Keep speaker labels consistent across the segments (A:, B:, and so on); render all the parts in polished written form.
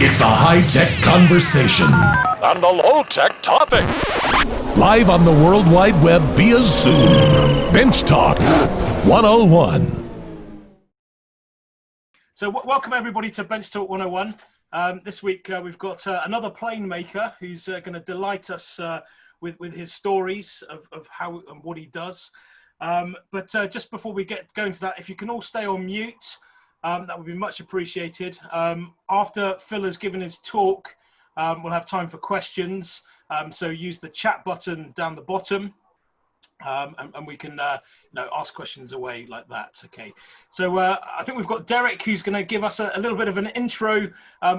A: It's a high-tech conversation.
B: And a low-tech topic.
A: Live on the World Wide Web via Zoom. Bench Talk 101.
C: So welcome everybody to Bench Talk 101. This week we've got another plane maker who's going to delight us with his stories of how and what he does. But just before we get going to that, if you can all stay on mute, that would be much appreciated. After Phil has given his talk, we'll have time for questions. So use the chat button down the bottom, and we can ask questions away like that. Okay. So I think we've got Derek, who's going to give us a little bit of an intro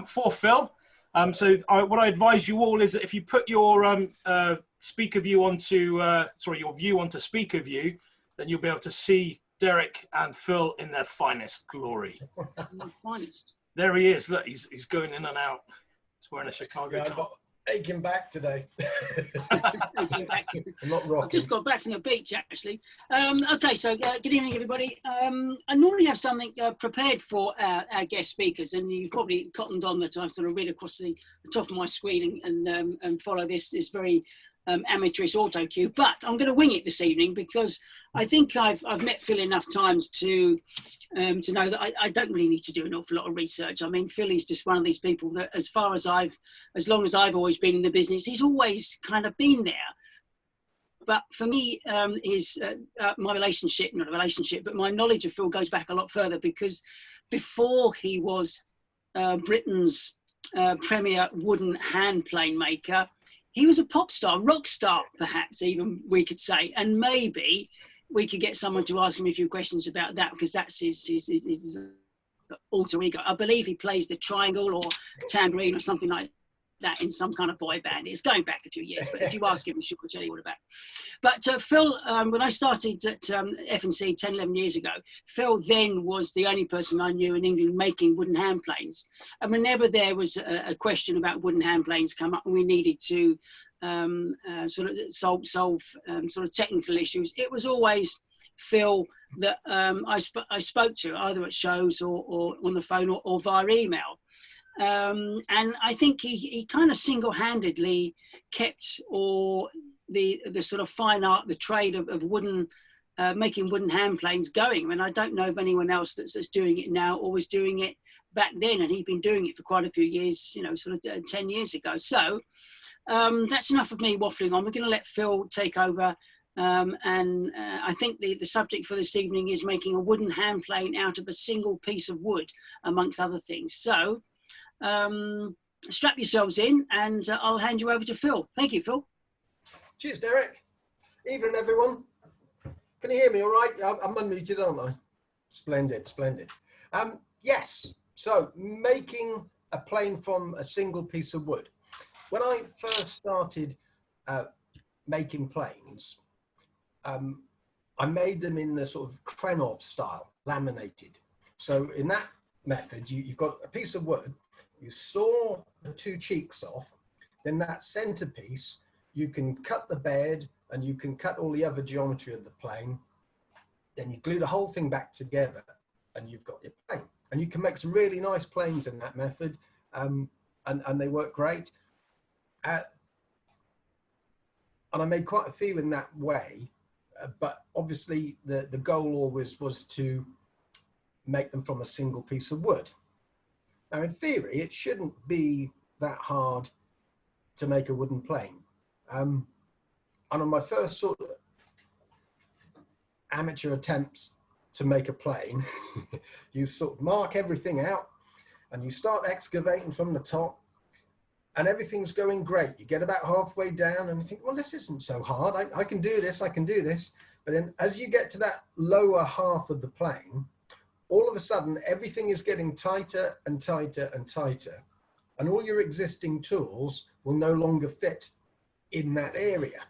C: for Phil. What I advise you all is that if you put your speaker view onto, your view onto speaker view, then you'll be able to see Derek and Phil in their finest glory.
D: Finest.
C: There he is. Look, he's going in and out. He's wearing a Chicago
E: I've
C: top.
E: got aching back today.
D: I'm
E: not rocking.
D: I've just got back from the beach, actually. Okay, so good evening, everybody. I normally have something prepared for our guest speakers, and you've probably cottoned on that I sort of read across the top of my screen and follow this very amateurish auto cue, but I'm going to wing it this evening because I think I've met Phil enough times to know that I don't really need to do an awful lot of research. I mean, Phil is just one of these people that as long as I've always been in the business, he's always kind of been there. But for me, my relationship, not a relationship, but my knowledge of Phil goes back a lot further because before he was Britain's premier wooden hand plane maker, he was a pop star, rock star, perhaps even we could say. And maybe we could get someone to ask him a few questions about that because that's his alter ego. I believe he plays the triangle or tambourine or something like that in some kind of boy band. It's going back a few years, but if you ask him, he'll tell you all about it. But Phil, when I started at F&C 10, 11 years ago, Phil then was the only person I knew in England making wooden hand planes. And whenever there was a question about wooden hand planes come up and we needed to sort of solve sort of technical issues, it was always Phil that I spoke to either at shows or on the phone or via email. And I think he kind of single-handedly kept the sort of fine art, the trade of wooden, making wooden hand planes going. I mean, I don't know of anyone else that's doing it now or was doing it back then, and he'd been doing it for quite a few years, sort of 10 years ago. So that's enough of me waffling on. We're going to let Phil take over. I think the subject for this evening is making a wooden hand plane out of a single piece of wood, amongst other things. So strap yourselves in and I'll hand you over to Phil. Thank you, Phil.
E: Cheers, Derek. Evening, everyone. Can you hear me all right? I'm unmuted, aren't I? Splendid. Yes, so making a plane from a single piece of wood. When I first started making planes, I made them in the sort of Krenov style, laminated. So in that method, you've got a piece of wood, you saw the two cheeks off, then that centerpiece, you can cut the bed and you can cut all the other geometry of the plane. Then you glue the whole thing back together and you've got your plane. And you can make some really nice planes in that method, and they work great. And I made quite a few in that way, but obviously the goal always was to make them from a single piece of wood. Now, in theory, it shouldn't be that hard to make a wooden plane. And on my first sort of amateur attempts to make a plane, you sort of mark everything out and you start excavating from the top and everything's going great. You get about halfway down and you think, well, this isn't so hard. I can do this, I can do this. But then as you get to that lower half of the plane, all of a sudden, everything is getting tighter and tighter and tighter. And all your existing tools will no longer fit in that area.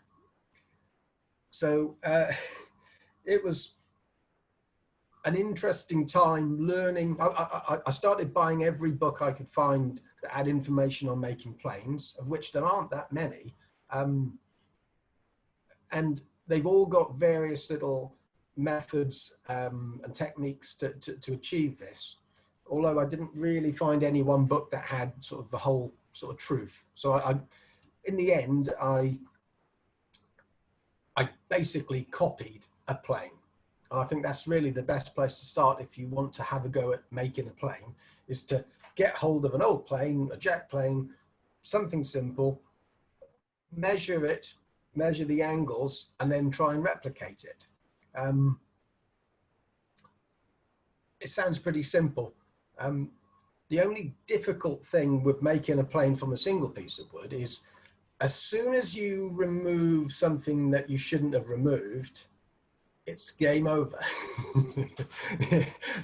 E: So it was an interesting time learning. I started buying every book I could find that had information on making planes, of which there aren't that many. And they've all got various little methods and techniques to achieve this. although I didn't really find any one book that had sort of the whole sort of truth. So in the end, I basically copied a plane. And I think that's really the best place to start if you want to have a go at making a plane, is to get hold of an old plane, a jet plane, something simple, measure it, measure the angles, and then try and replicate it. It sounds pretty simple. The only difficult thing with making a plane from a single piece of wood is as soon as you remove something that you shouldn't have removed, it's game over.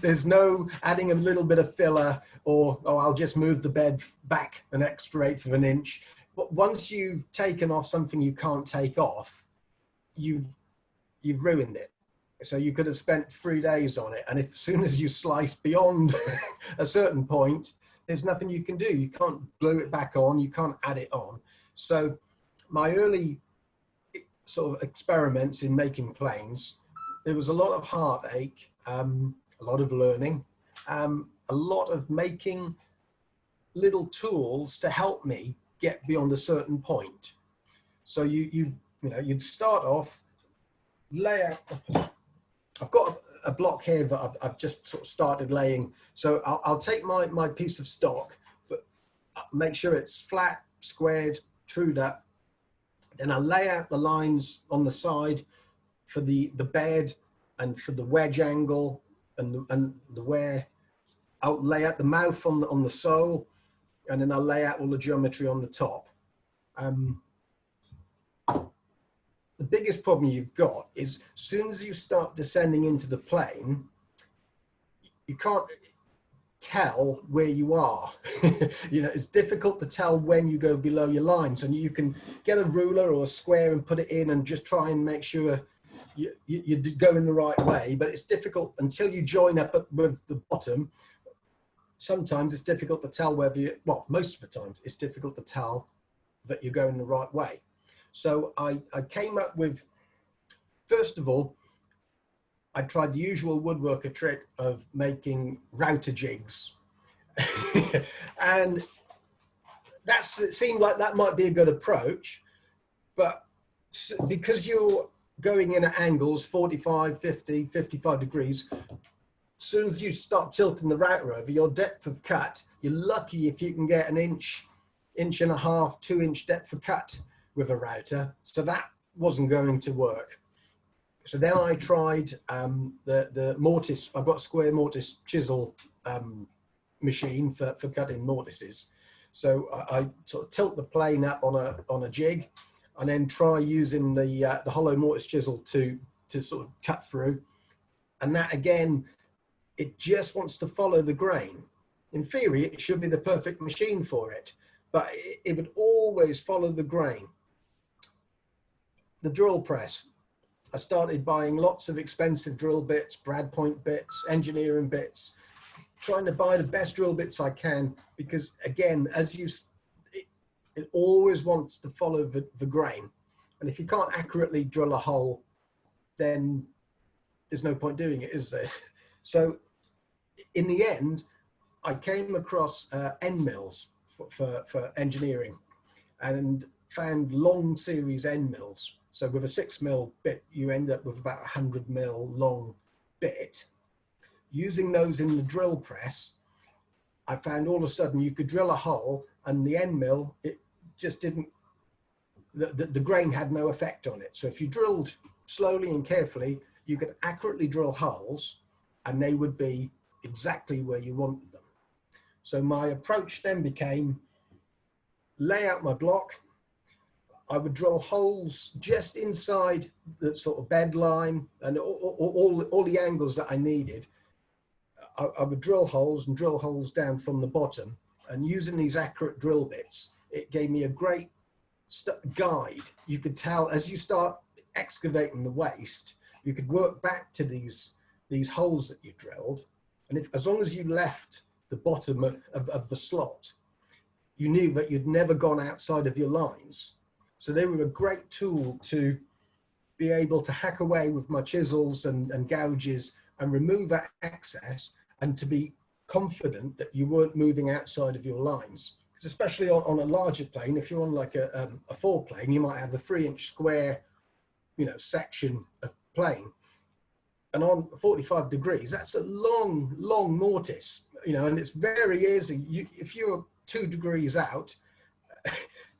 E: There's no adding a little bit of filler or, oh, I'll just move the bed back an extra eighth of an inch. But once you've taken off something you can't take off, you've ruined it. So you could have spent 3 days on it. And if, as soon as you slice beyond a certain point, there's nothing you can do. You can't glue it back on. You can't add it on. So my early sort of experiments in making planes, there was a lot of heartache, a lot of learning, a lot of making little tools to help me get beyond a certain point. So you'd start off, lay out. I've got a block here that I've just sort of started laying. So I'll take my piece of stock, make sure it's flat, squared, trued up. Then I'll lay out the lines on the side for the bed and for the wedge angle and the wear. I'll lay out the mouth on the sole, and then I'll lay out all the geometry on the top. The biggest problem you've got is as soon as you start descending into the plane, you can't tell where you are. It's difficult to tell when you go below your lines, and you can get a ruler or a square and put it in and just try and make sure you go in the right way, but it's difficult until you join up with the bottom. Sometimes it's difficult to tell most of the times it's difficult to tell that you're going the right way. So I came up with, first of all, I tried the usual woodworker trick of making router jigs. And it seemed like that might be a good approach, but because you're going in at angles 45, 50, 55 degrees, as soon as you start tilting the router over, your depth of cut, you're lucky if you can get an inch and a half, 2 inch depth of cut with a router. So that wasn't going to work. So then I tried the mortise. I've got a square mortise chisel machine for cutting mortises. So I sort of tilt the plane up on a jig, and then try using the hollow mortise chisel to sort of cut through. And that again, it just wants to follow the grain. In theory, it should be the perfect machine for it, but it would always follow the grain. The drill press. I started buying lots of expensive drill bits, brad point bits, engineering bits, trying to buy the best drill bits I can, because again, it always wants to follow the grain. And if you can't accurately drill a hole, then there's no point doing it, is there? So in the end, I came across end mills for engineering, and found long series end mills. So with a 6 mil bit, you end up with about 100 mil long bit. Using those in the drill press, I found all of a sudden you could drill a hole, and the end mill, it just didn't, the grain had no effect on it. So if you drilled slowly and carefully, you could accurately drill holes, and they would be exactly where you wanted them. So my approach then became, lay out my block. I would drill holes just inside the sort of bed line and all the angles that I needed. I would drill holes down from the bottom, and using these accurate drill bits, it gave me a great guide. You could tell as you start excavating the waste, you could work back to these holes that you drilled. And as long as you left the bottom of the slot, you knew that you'd never gone outside of your lines. So they were a great tool to be able to hack away with my chisels and gouges and remove that excess, and to be confident that you weren't moving outside of your lines. Because especially on a larger plane, if you're on like a 4 plane, you might have a 3-inch square, you know, section of plane. And on 45 degrees, that's a long, long mortise, you know, and it's very easy. If you're 2 degrees out,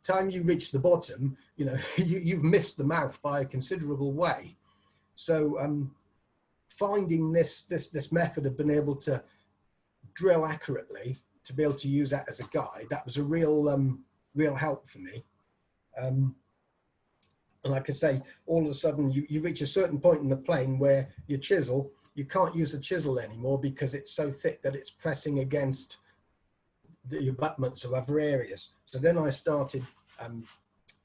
E: time you reach the bottom, you know, you've missed the mouth by a considerable way. So finding this method of being able to drill accurately, to be able to use that as a guide, that was a real help for me. And like I say, all of a sudden you reach a certain point in the plane where your chisel, you can't use the chisel anymore because it's so thick that it's pressing against the abutments of other areas. So then I started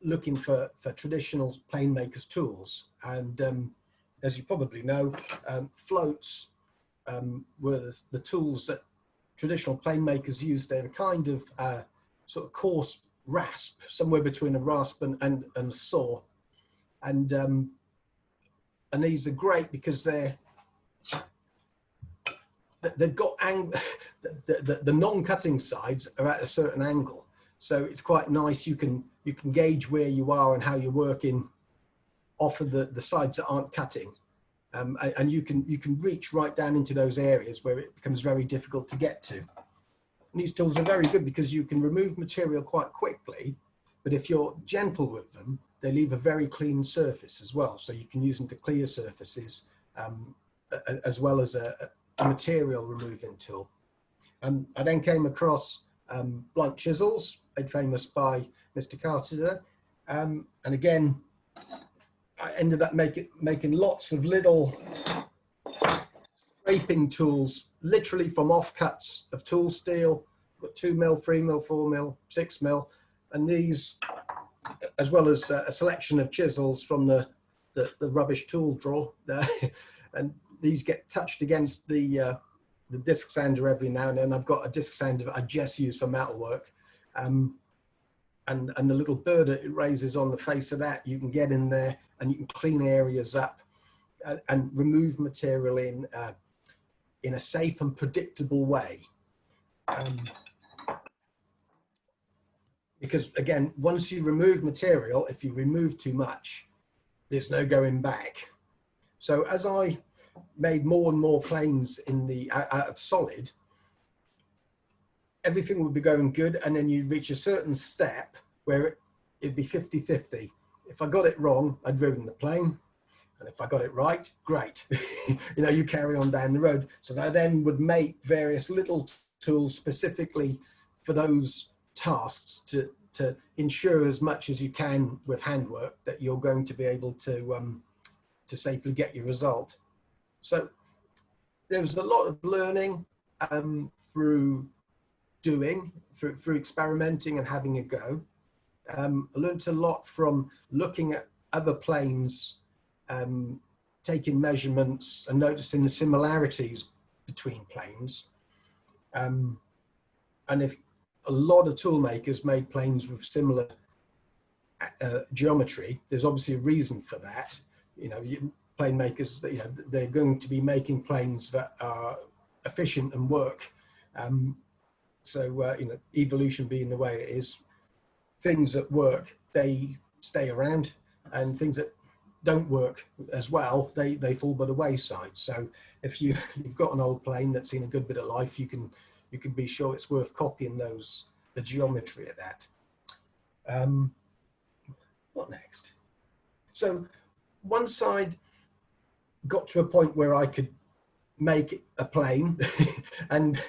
E: looking for traditional plane makers tools. And as you probably know, floats were the tools that traditional plane makers used. They're kind of sort of coarse rasp, somewhere between a rasp and a saw. And these are great because they've got the non-cutting sides are at a certain angle, so it's quite nice. You can gauge where you are and how you're working off of the sides that aren't cutting, and you can reach right down into those areas where it becomes very difficult to get to. And these tools are very good because you can remove material quite quickly, but if you're gentle with them, they leave a very clean surface as well. So you can use them to clear surfaces as well as a material removing tool. I then came across blunt chisels, made famous by Mr. Carter. And again, I ended up making lots of little scraping tools, literally from offcuts of tool steel. Got 2mm, 3mm, 4mm, 6mm, and these, as well as a selection of chisels from the rubbish tool drawer. And these get touched against the disc sander every now and then. I've got a disc sander I just use for metalwork. And the little bird that it raises on the face of that, you can get in there and you can clean areas up and remove material in a safe and predictable way. Because again, once you remove material, if you remove too much, there's no going back. So as I made more and more planes out of solid, everything would be going good, and then you'd reach a certain step where it'd be 50-50. If I got it wrong, I'd ruin the plane, and if I got it right, great. You know, you carry on down the road. So I then would make various little tools specifically for those tasks to ensure as much as you can with handwork that you're going to be able to safely get your result. So there was a lot of learning through experimenting and having a go. I learned a lot from looking at other planes, taking measurements and noticing the similarities between planes. And if a lot of tool makers made planes with similar geometry, there's obviously a reason for that. You know, plane makers, you know, they're going to be making planes that are efficient and work. So, you know, evolution being the way it is, things that work, they stay around, and things that don't work as well, they fall by the wayside. So if you've got an old plane that's seen a good bit of life, you can be sure it's worth copying the geometry of that. What next? So once I'd got to a point where I could make a plane and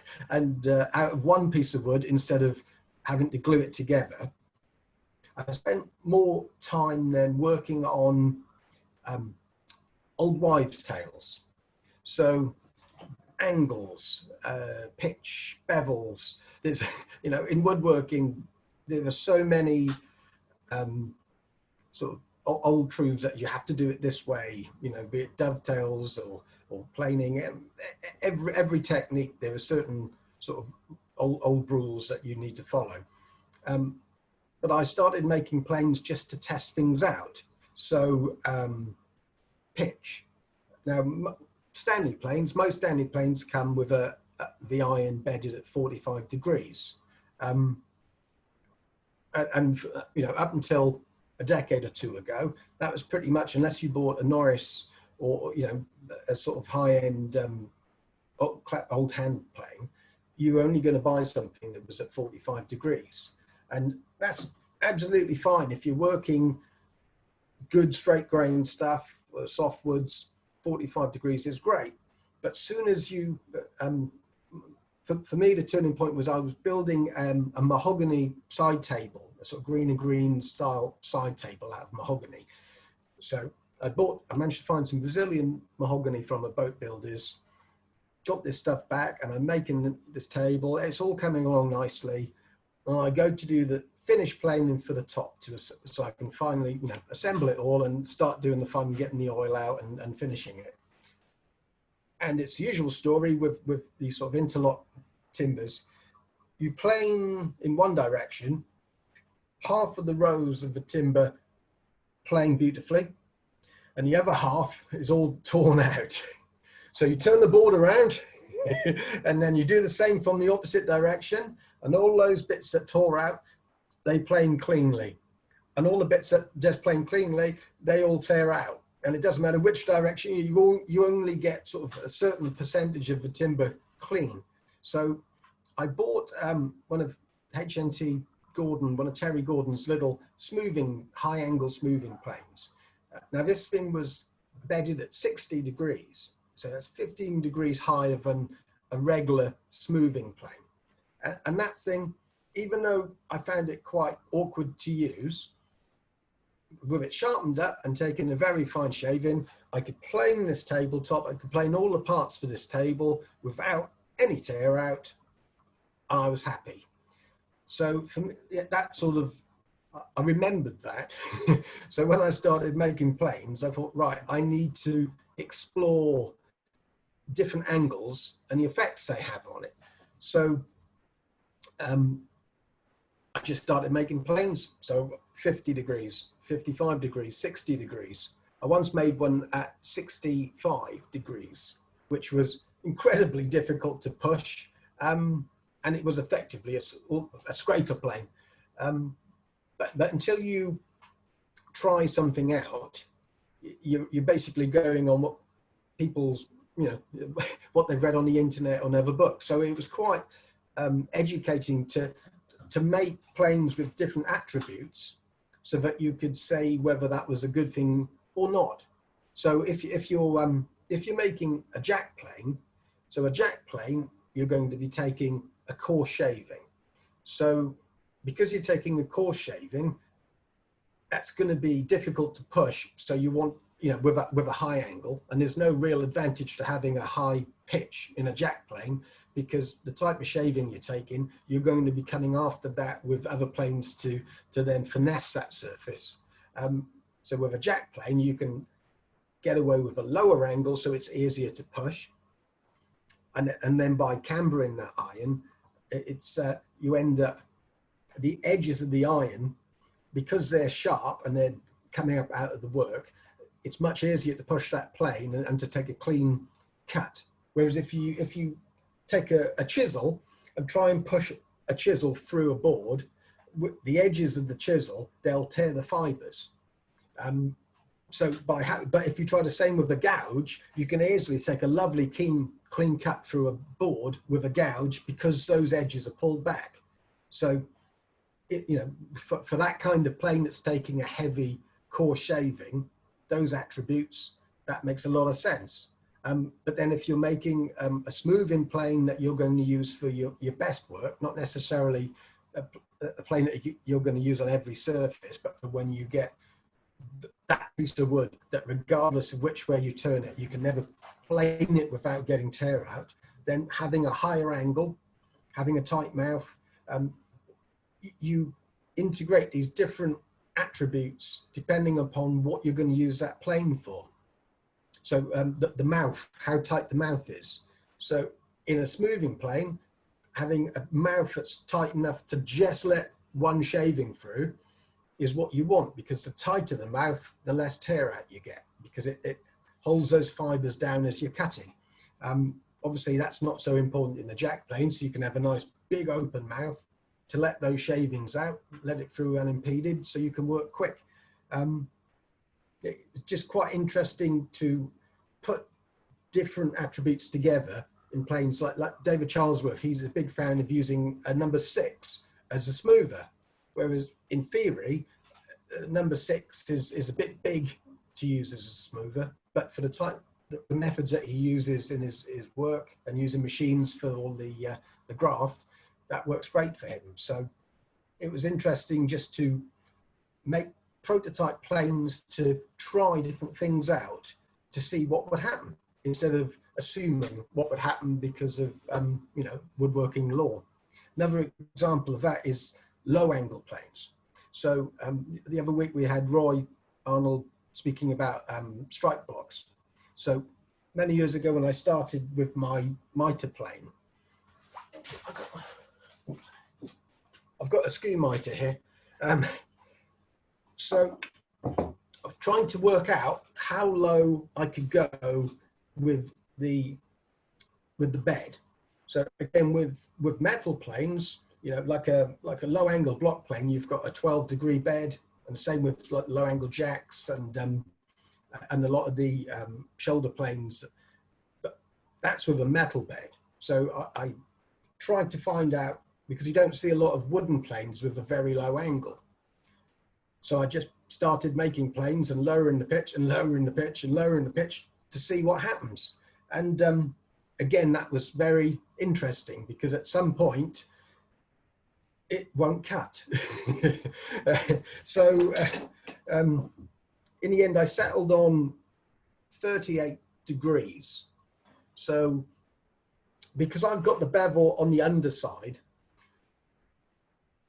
E: out of one piece of wood instead of having to glue it together, I spent more time then working on old wives' tales. So angles, pitch, bevels. There's, you know, in woodworking, there are so many sort of old truths that you have to do it this way, you know, be it dovetails or planing. Every technique, there are certain sort of old rules that you need to follow. But I started making planes just to test things out. So pitch. Now, most Stanley planes come with a the iron bedded at 45 degrees. And you know, up until a decade or two ago, that was pretty much, unless you bought a Norris or, you know, a sort of high-end old hand plane, you were only going to buy something that was at 45 degrees. And that's absolutely fine. If you're working good straight grain stuff, soft woods, 45 degrees is great. But soon as you, for me, the turning point was I was building a mahogany side table, a sort of green and green style side table out of mahogany. So I managed to find some Brazilian mahogany from a boat builder's, got this stuff back, and I'm making this table. It's all coming along nicely. And I go to do the finish planing for the top so I can finally, you know, assemble it all and start doing the fun, getting the oil out and finishing it. And it's the usual story with these sort of interlock timbers. You plane in one direction, half of the rows of the timber plane beautifully, and the other half is all torn out. So you turn the board around and then you do the same from the opposite direction, and all those bits that tore out, they plane cleanly. And all the bits that just plane cleanly, they all tear out. And it doesn't matter which direction, you only get sort of a certain percentage of the timber clean. So I bought one of HNT Gordon, one of Terry Gordon's little smoothing, high angle smoothing planes. Now this thing was bedded at 60 degrees. So that's 15 degrees higher than a regular smoothing plane. And that thing, even though I found it quite awkward to use, with it sharpened up and taken a very fine shaving, I could plane this tabletop, I could plane all the parts for this table without any tear out. I was happy. So for me, that sort of, I remembered that. So when I started making planes, I thought, right, I need to explore different angles and the effects they have on it. So I just started making planes. So 50 degrees, 55 degrees, 60 degrees. I once made one at 65 degrees, which was incredibly difficult to push. And it was effectively a scraper plane. But until you try something out, you're basically going on what people's, you know, what they've read on the internet or other books. So it was quite educating to make planes with different attributes so that you could say whether that was a good thing or not. So if you're making a jack plane, so a jack plane, you're going to be taking a coarse shaving. So because you're taking a coarse shaving, that's going to be difficult to push. So you want, you know, with a high angle, and there's no real advantage to having a high pitch in a jack plane, because the type of shaving you're taking, you're going to be coming after that with other planes to then finesse that surface. So with a jack plane, you can get away with a lower angle, so it's easier to push. And then by cambering that iron, it's you end up, the edges of the iron, because they're sharp and they're coming up out of the work, it's much easier to push that plane and to take a clean cut. Whereas if you take a chisel and try and push a chisel through a board, the edges of the chisel, they'll tear the fibers. But if you try the same with the gouge, you can easily take a lovely clean cut through a board with a gouge, because those edges are pulled back. So, you know, for that kind of plane that's taking a heavy coarse shaving, those attributes, that makes a lot of sense. But then if you're making a smoothing plane that you're going to use for your best work, not necessarily a plane that you're going to use on every surface, but for when you get that piece of wood that regardless of which way you turn it, you can never plane it without getting tear out, then having a higher angle, having a tight mouth, you integrate these different attributes depending upon what you're going to use that plane for. So the mouth, how tight the mouth is. So in a smoothing plane, having a mouth that's tight enough to just let one shaving through is what you want, because the tighter the mouth, the less tear out you get, because it holds those fibers down as you're cutting. obviously that's not so important in the jack plane, so you can have a nice big open mouth to let those shavings out, let it through unimpeded, so you can work quick. It's just quite interesting to put different attributes together in planes like David Charlesworth. He's a big fan of using a number 6 as a smoother, whereas in theory, number 6 is a bit big to use as a smoother, but for the methods that he uses in his work and using machines for all the graft, that works great for him. So it was interesting just to make prototype planes to try different things out to see what would happen instead of assuming what would happen because of woodworking law. Another example of that is low angle planes. So the other week we had Roy Arnold speaking about strike blocks. So many years ago when I started with my mitre plane, I've got a skew mitre here. So I'm trying to work out how low I could go with the bed. So again, with metal planes, like a low angle block plane, you've got a 12-degree bed, and the same with low angle jacks and a lot of the shoulder planes. But that's with a metal bed. So I tried to find out, because you don't see a lot of wooden planes with a very low angle. So I just started making planes and lowering the pitch and lowering the pitch and lowering the pitch to see what happens. And again, that was very interesting because at some point it won't cut. So in the end, I settled on 38 degrees. So because I've got the bevel on the underside,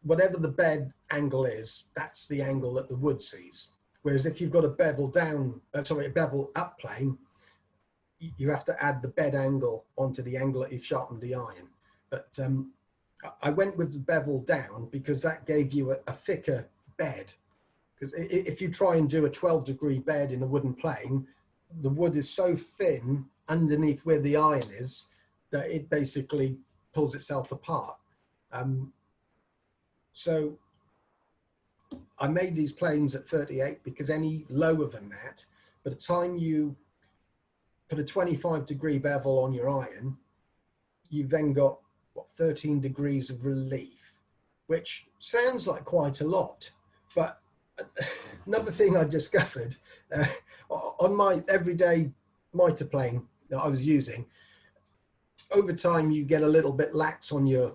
E: whatever the bed angle is, that's the angle that the wood sees. Whereas if you've got a bevel a bevel up plane, you have to add the bed angle onto the angle that you've sharpened the iron. But I went with the bevel down because that gave you a thicker bed. Because if you try and do a 12-degree bed in a wooden plane, the wood is so thin underneath where the iron is that it basically pulls itself apart. So I made these planes at 38 because any lower than that, by the time you put a 25-degree bevel on your iron, you've then got 13 degrees of relief, which sounds like quite a lot. But another thing I discovered on my everyday mitre plane that I was using, over time you get a little bit lax on your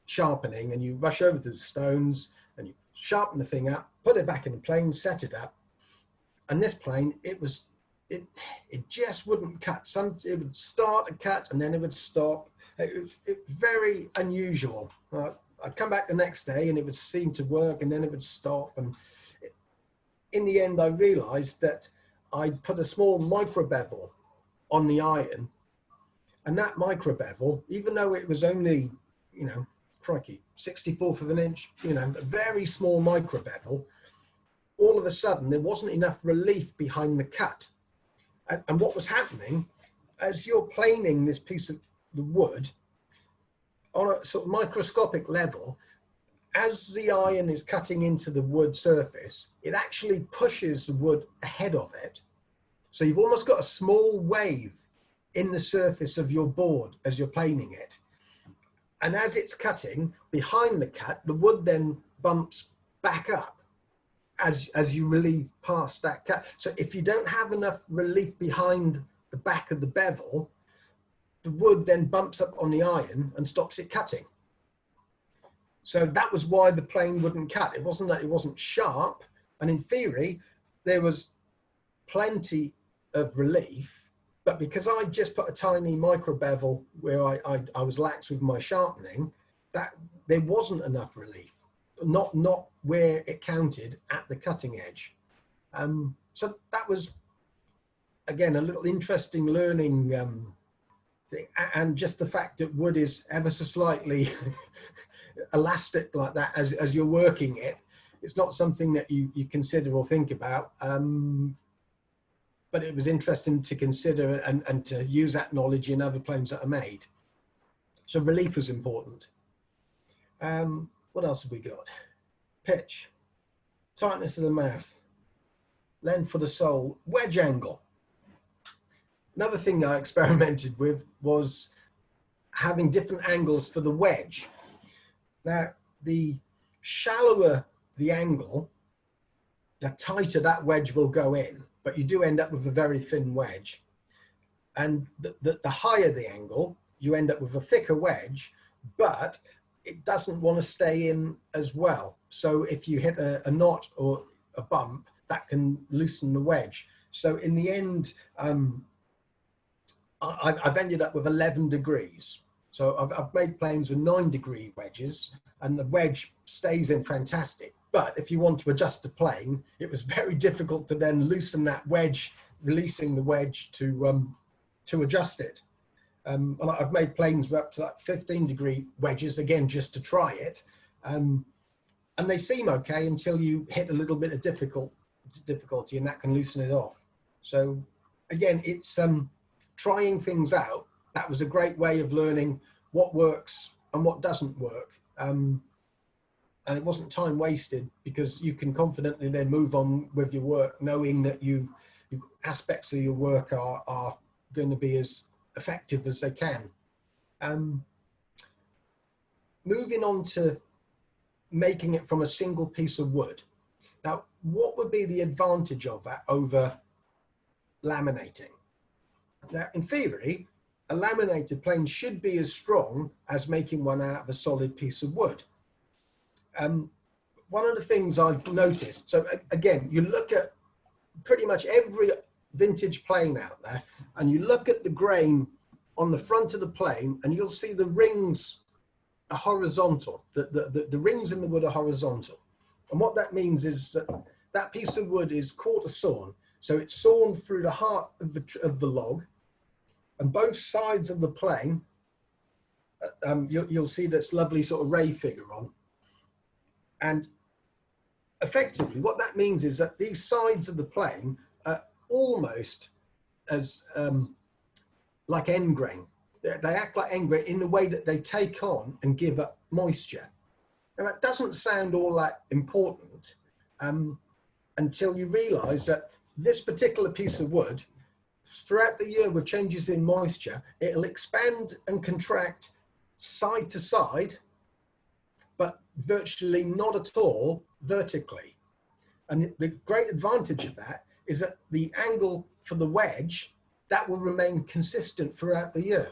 E: sharpening and you rush over to the stones and you sharpen the thing up, put it back in the plane, set it up. And this plane, it just wouldn't cut. It would start to cut and then it would stop. It was very unusual. I'd come back the next day and it would seem to work and then it would stop. And in the end, I realized that I'd put a small micro bevel on the iron, and that micro bevel, even though it was only, crikey, 64th of an inch, a very small micro bevel, all of a sudden there wasn't enough relief behind the cut. And what was happening, as you're planing this piece of the wood on a sort of microscopic level, as the iron is cutting into the wood surface, it actually pushes the wood ahead of it. So you've almost got a small wave in the surface of your board as you're planing it. And as it's cutting, behind the cut, the wood then bumps back up as you relieve past that cut. So if you don't have enough relief behind the back of the bevel, the wood then bumps up on the iron and stops it cutting. So that was why the plane wouldn't cut. It wasn't that it wasn't sharp, and in theory, there was plenty of relief, but because I just put a tiny micro bevel where I was lax with my sharpening, that there wasn't enough relief, not where it counted at the cutting edge. So that was, again, a little interesting learning thing. And just the fact that wood is ever so slightly elastic like that as you're working it, it's not something that you consider or think about. but it was interesting to consider and to use that knowledge in other planes that are made. So relief was important. What else have we got? Pitch, tightness of the mouth, length for the sole, wedge angle. Another thing I experimented with was having different angles for the wedge. Now, the shallower the angle, the tighter that wedge will go in, but you do end up with a very thin wedge. And the higher the angle, you end up with a thicker wedge, but it doesn't want to stay in as well. So if you hit a knot or a bump, that can loosen the wedge. So in the end, I've ended up with 11 degrees. So I've made planes with 9-degree wedges, and the wedge stays in fantastic. But if you want to adjust the plane, it was very difficult to then loosen that wedge, releasing the wedge to adjust it. And I've made planes with up to like 15-degree wedges, again, just to try it. And they seem okay until you hit a little bit of difficulty, and that can loosen it off. So again, it's trying things out. That was a great way of learning what works and what doesn't work. And it wasn't time wasted, because you can confidently then move on with your work, knowing that aspects of your work are going to be as effective as they can. Moving on to making it from a single piece of wood. Now, what would be the advantage of that over laminating? Now, in theory, a laminated plane should be as strong as making one out of a solid piece of wood. One of the things I've noticed, so again, you look at pretty much every vintage plane out there, and you look at the grain on the front of the plane, and you'll see the rings are horizontal. The rings in the wood are horizontal. And what that means is that that piece of wood is quarter sawn. So it's sawn through the heart of the log, and both sides of the plane, you'll see this lovely sort of ray figure on. And effectively, what that means is that these sides of the plane are almost as like end grain. They act like end grain in the way that they take on and give up moisture. And that doesn't sound all that important until you realize that this particular piece of wood, throughout the year with changes in moisture, it'll expand and contract side to side, but virtually not at all vertically. And the great advantage of that is that the angle for the wedge, that will remain consistent throughout the year.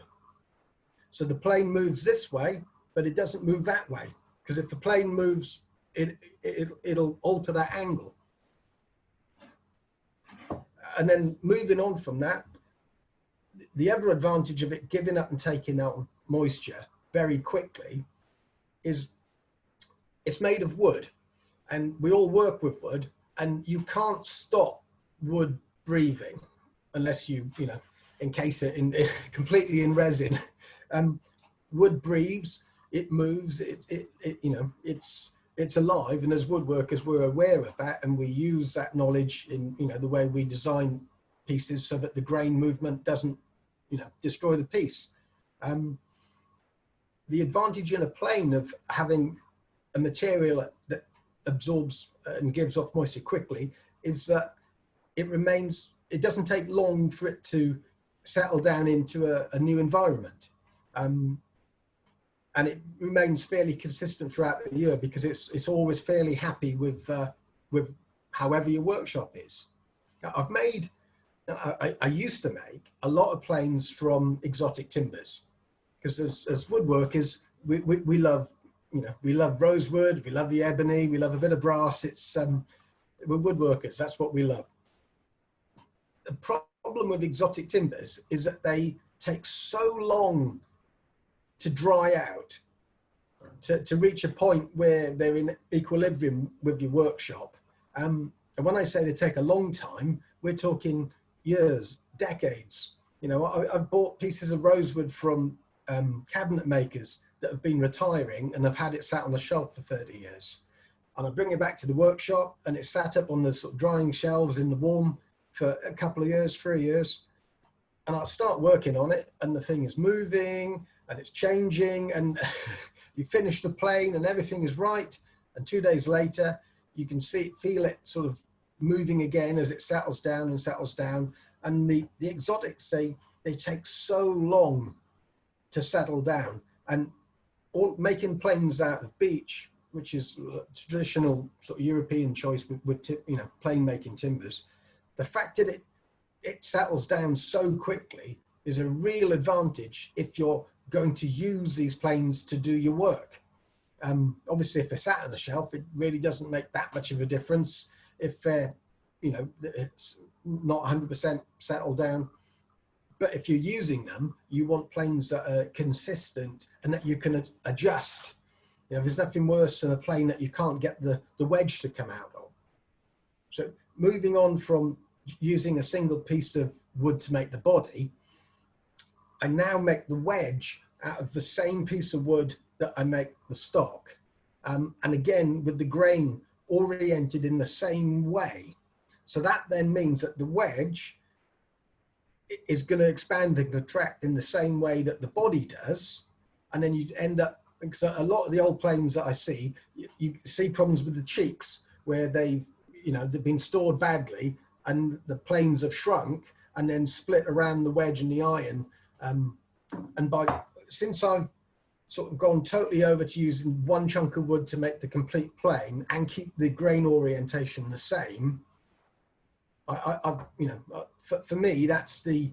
E: So the plane moves this way, but it doesn't move that way, because if the plane moves, it'll alter that angle. And then moving on from that, the other advantage of it giving up and taking out moisture very quickly is it's made of wood, and we all work with wood, and you can't stop wood breathing unless you encase it in completely in resin. Wood breathes, it moves, it's alive, and as woodworkers we're aware of that, and we use that knowledge in the way we design pieces so that the grain movement doesn't destroy the piece. The advantage in a plane of having a material that absorbs and gives off moisture quickly is that it doesn't take long for it to settle down into a new environment. And it remains fairly consistent throughout the year, because it's always fairly happy with however your workshop is. Now, I used to make a lot of planes from exotic timbers, because as woodworkers, we love rosewood, we love the ebony, we love a bit of brass. We're woodworkers, that's what we love. The problem with exotic timbers is that they take so long to dry out, to reach a point where they're in equilibrium with your workshop. And when I say they take a long time, we're talking years, decades. I've bought pieces of rosewood from cabinet makers that have been retiring, and I've had it sat on a shelf for 30 years. And I bring it back to the workshop, and it's sat up on the sort of drying shelves in the warm, for a couple of years, 3 years, and I'll start working on it, and the thing is moving and it's changing, and you finish the plane and everything is right, and 2 days later you can feel it sort of moving again as it settles down and settles down. And the exotics, they take so long to settle down, and making planes out of beech, which is a traditional sort of European choice with plane making timbers, the fact that it settles down so quickly is a real advantage if you're going to use these planes to do your work. Obviously, if they're sat on a shelf, it really doesn't make that much of a difference. If it's not 100% settled down. But if you're using them, you want planes that are consistent and that you can adjust. There's nothing worse than a plane that you can't get the wedge to come out of. So moving on from using a single piece of wood to make the body, I now make the wedge out of the same piece of wood that I make the stock. And again, with the grain oriented in the same way. So that then means that the wedge is going to expand and contract in the same way that the body does. And then you end up, because a lot of the old planes that I see, you see problems with the cheeks where they've been stored badly and the planes have shrunk and then split around the wedge and the iron. Since I've sort of gone totally over to using one chunk of wood to make the complete plane and keep the grain orientation the same, for me, that's the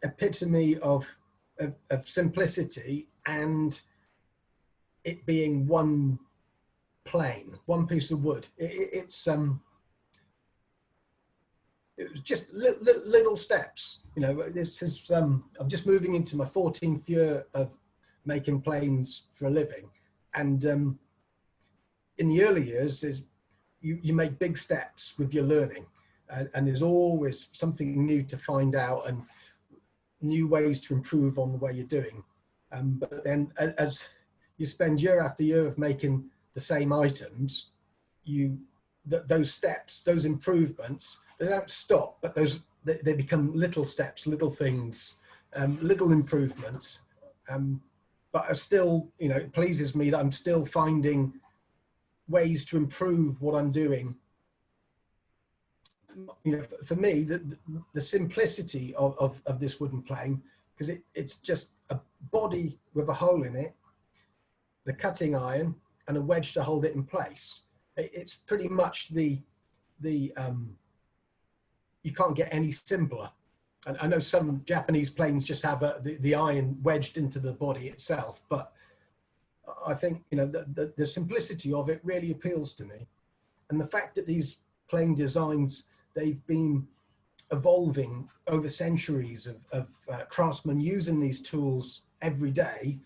E: epitome of simplicity, and it being one plane, one piece of wood. It was just little steps. This is I'm just moving into my 14th year of making planes for a living, and in the early years, you make big steps with your learning. And there's always something new to find out and new ways to improve on the way you're doing. But then as you spend year after year of making the same items, those steps, those improvements, they don't stop, but they become little steps, little things, little improvements. But I still, it pleases me that I'm still finding ways to improve what I'm doing. For me, the simplicity of this wooden plane, because it's just a body with a hole in it, the cutting iron, and a wedge to hold it in place. It's pretty much you can't get any simpler. And I know some Japanese planes just have the iron wedged into the body itself, but I think the simplicity of it really appeals to me, and the fact that these plane designs, they've been evolving over centuries of craftsmen using these tools every day,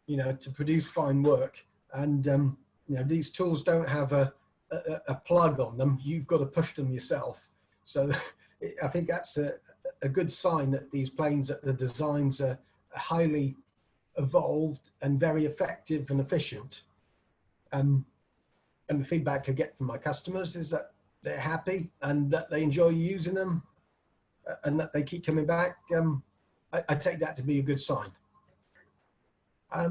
E: to produce fine work. And these tools don't have a plug on them. You've got to push them yourself. So I think that's a good sign that these planes, that the designs are highly evolved and very effective and efficient. And the feedback I get from my customers is that they're happy and that they enjoy using them, and that they keep coming back. I take that to be a good sign. I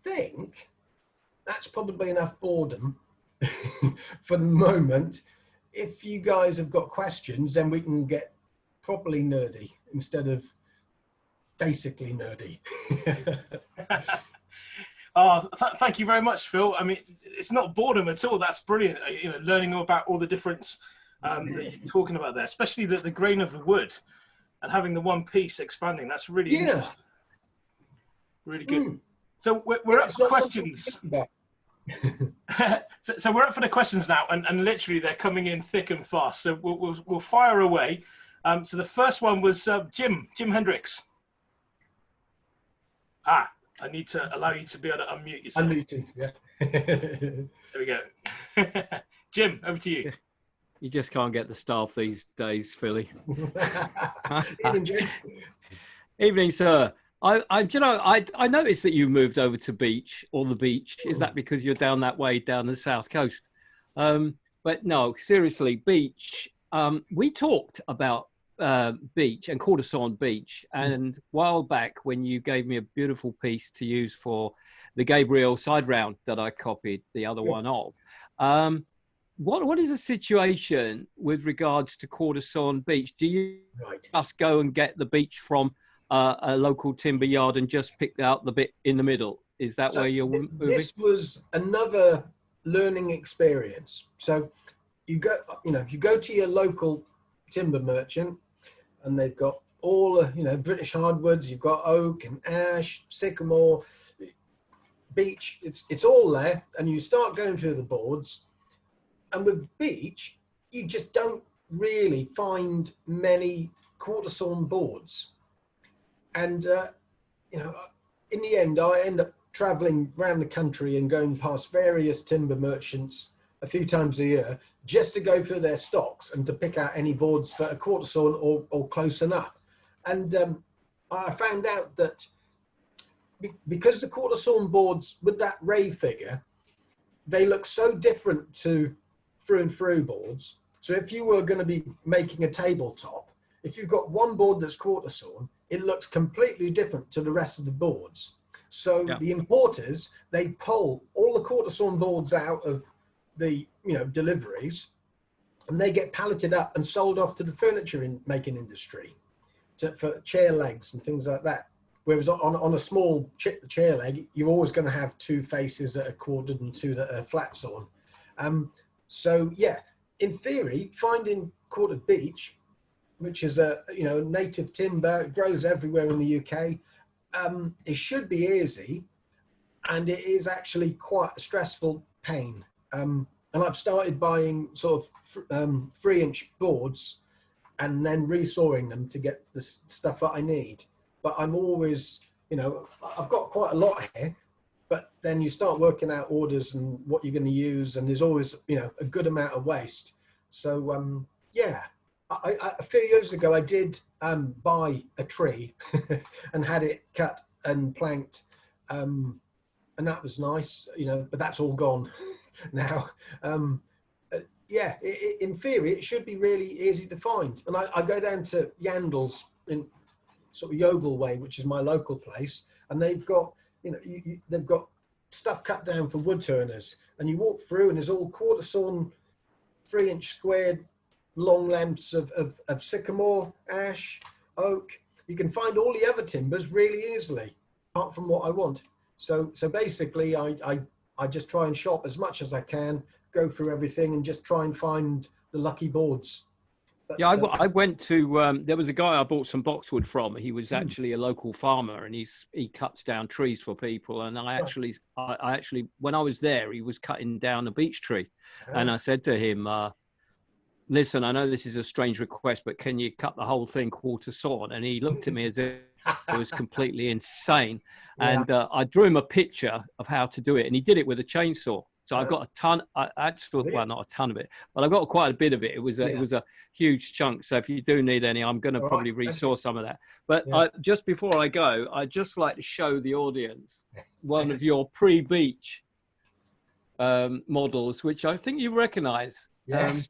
E: think that's probably enough boredom for the moment. If you guys have got questions, then we can get properly nerdy instead of basically nerdy.
C: Thank you very much, Phil. I mean, it's not boredom at all. That's brilliant. Learning about all the difference that you're talking about there, especially the grain of the wood and having the one piece expanding. That's really interesting. Really good. So we're up for questions. So we're up for the questions now, and literally they're coming in thick and fast. So we'll fire away. So the first one was Jim Hendricks. I need to allow you to be able to unmute yourself.
E: Unmuting, yeah.
C: There we go. Jim, over to you.
F: You just can't get the staff these days, Philly.
E: Evening, Jim.
F: Evening, sir. I noticed that you moved over to the beach. Is that because you're down that way, down the south coast? but no, seriously, beach. We talked about beach and Courtesan beach, and a while back when you gave me a beautiful piece to use for the Gabriel side round that I copied the other one of. What is the situation with regards to Courtesan beach? Do you just go and get the beach from a local timber yard and just pick out the bit in the middle? Is that where you're moving?
E: This was another learning experience. So you go to your local timber merchant, and they've got all British hardwoods. You've got oak and ash, sycamore, beech. It's all there, and you start going through the boards. And with beech, you just don't really find many Courtesan boards. And in the end, I end up traveling around the country and going past various timber merchants a few times a year just to go through their stocks and to pick out any boards for a Courtesan or close enough. And I found out that because the Courtesan boards with that ray figure, they look so different to through and through boards. So if you were going to be making a tabletop, if you've got one board that's Courtesan, it looks completely different to the rest of the boards. So the importers, they pull all the Courtesan boards out of the deliveries, and they get palleted up and sold off to the furniture making industry for chair legs and things like that. Whereas on a small chair leg, you're always going to have two faces that are corded and two that are flat sawn. So yeah, in theory, finding corded beech, which is a native timber, it grows everywhere in the UK. It should be easy, and it is actually quite a stressful pain. And I've started buying sort of 3-inch boards and then resawing them to get the stuff that I need. But I'm always, I've got quite a lot here, but then you start working out orders and what you're going to use, and there's always, a good amount of waste. So, yeah, a few years ago, I did buy a tree and had it cut and planked, and that was nice, but that's all gone now. Yeah, in theory, it should be really easy to find. And I go down to Yandles in sort of Yeovil way, which is my local place, and they've got, they've got stuff cut down for wood turners, and you walk through and there's all Courtesan 3-inch squared long lengths of sycamore, ash, oak. You can find all the other timbers really easily, apart from what I want. So basically, I just try and shop as much as I can, go through everything, and just try and find the lucky boards. But,
F: yeah, I went to, there was a guy I bought some boxwood from. He was actually a local farmer, and he cuts down trees for people. And I actually, when I was there, he was cutting down a beech tree. And I said to him, listen, I know this is a strange request, but can you cut the whole thing Courtesan? And he looked at me as if it was completely insane. And I drew him a picture of how to do it, and he did it with a chainsaw. So I've got a ton, actually, well, not a ton of it, but I've got quite a bit of it. It was a huge chunk. So if you do need any, I'm going to probably resaw some of that. But just before I go, I'd just like to show the audience one of your pre-beech models, which I think you recognize.
E: Yes,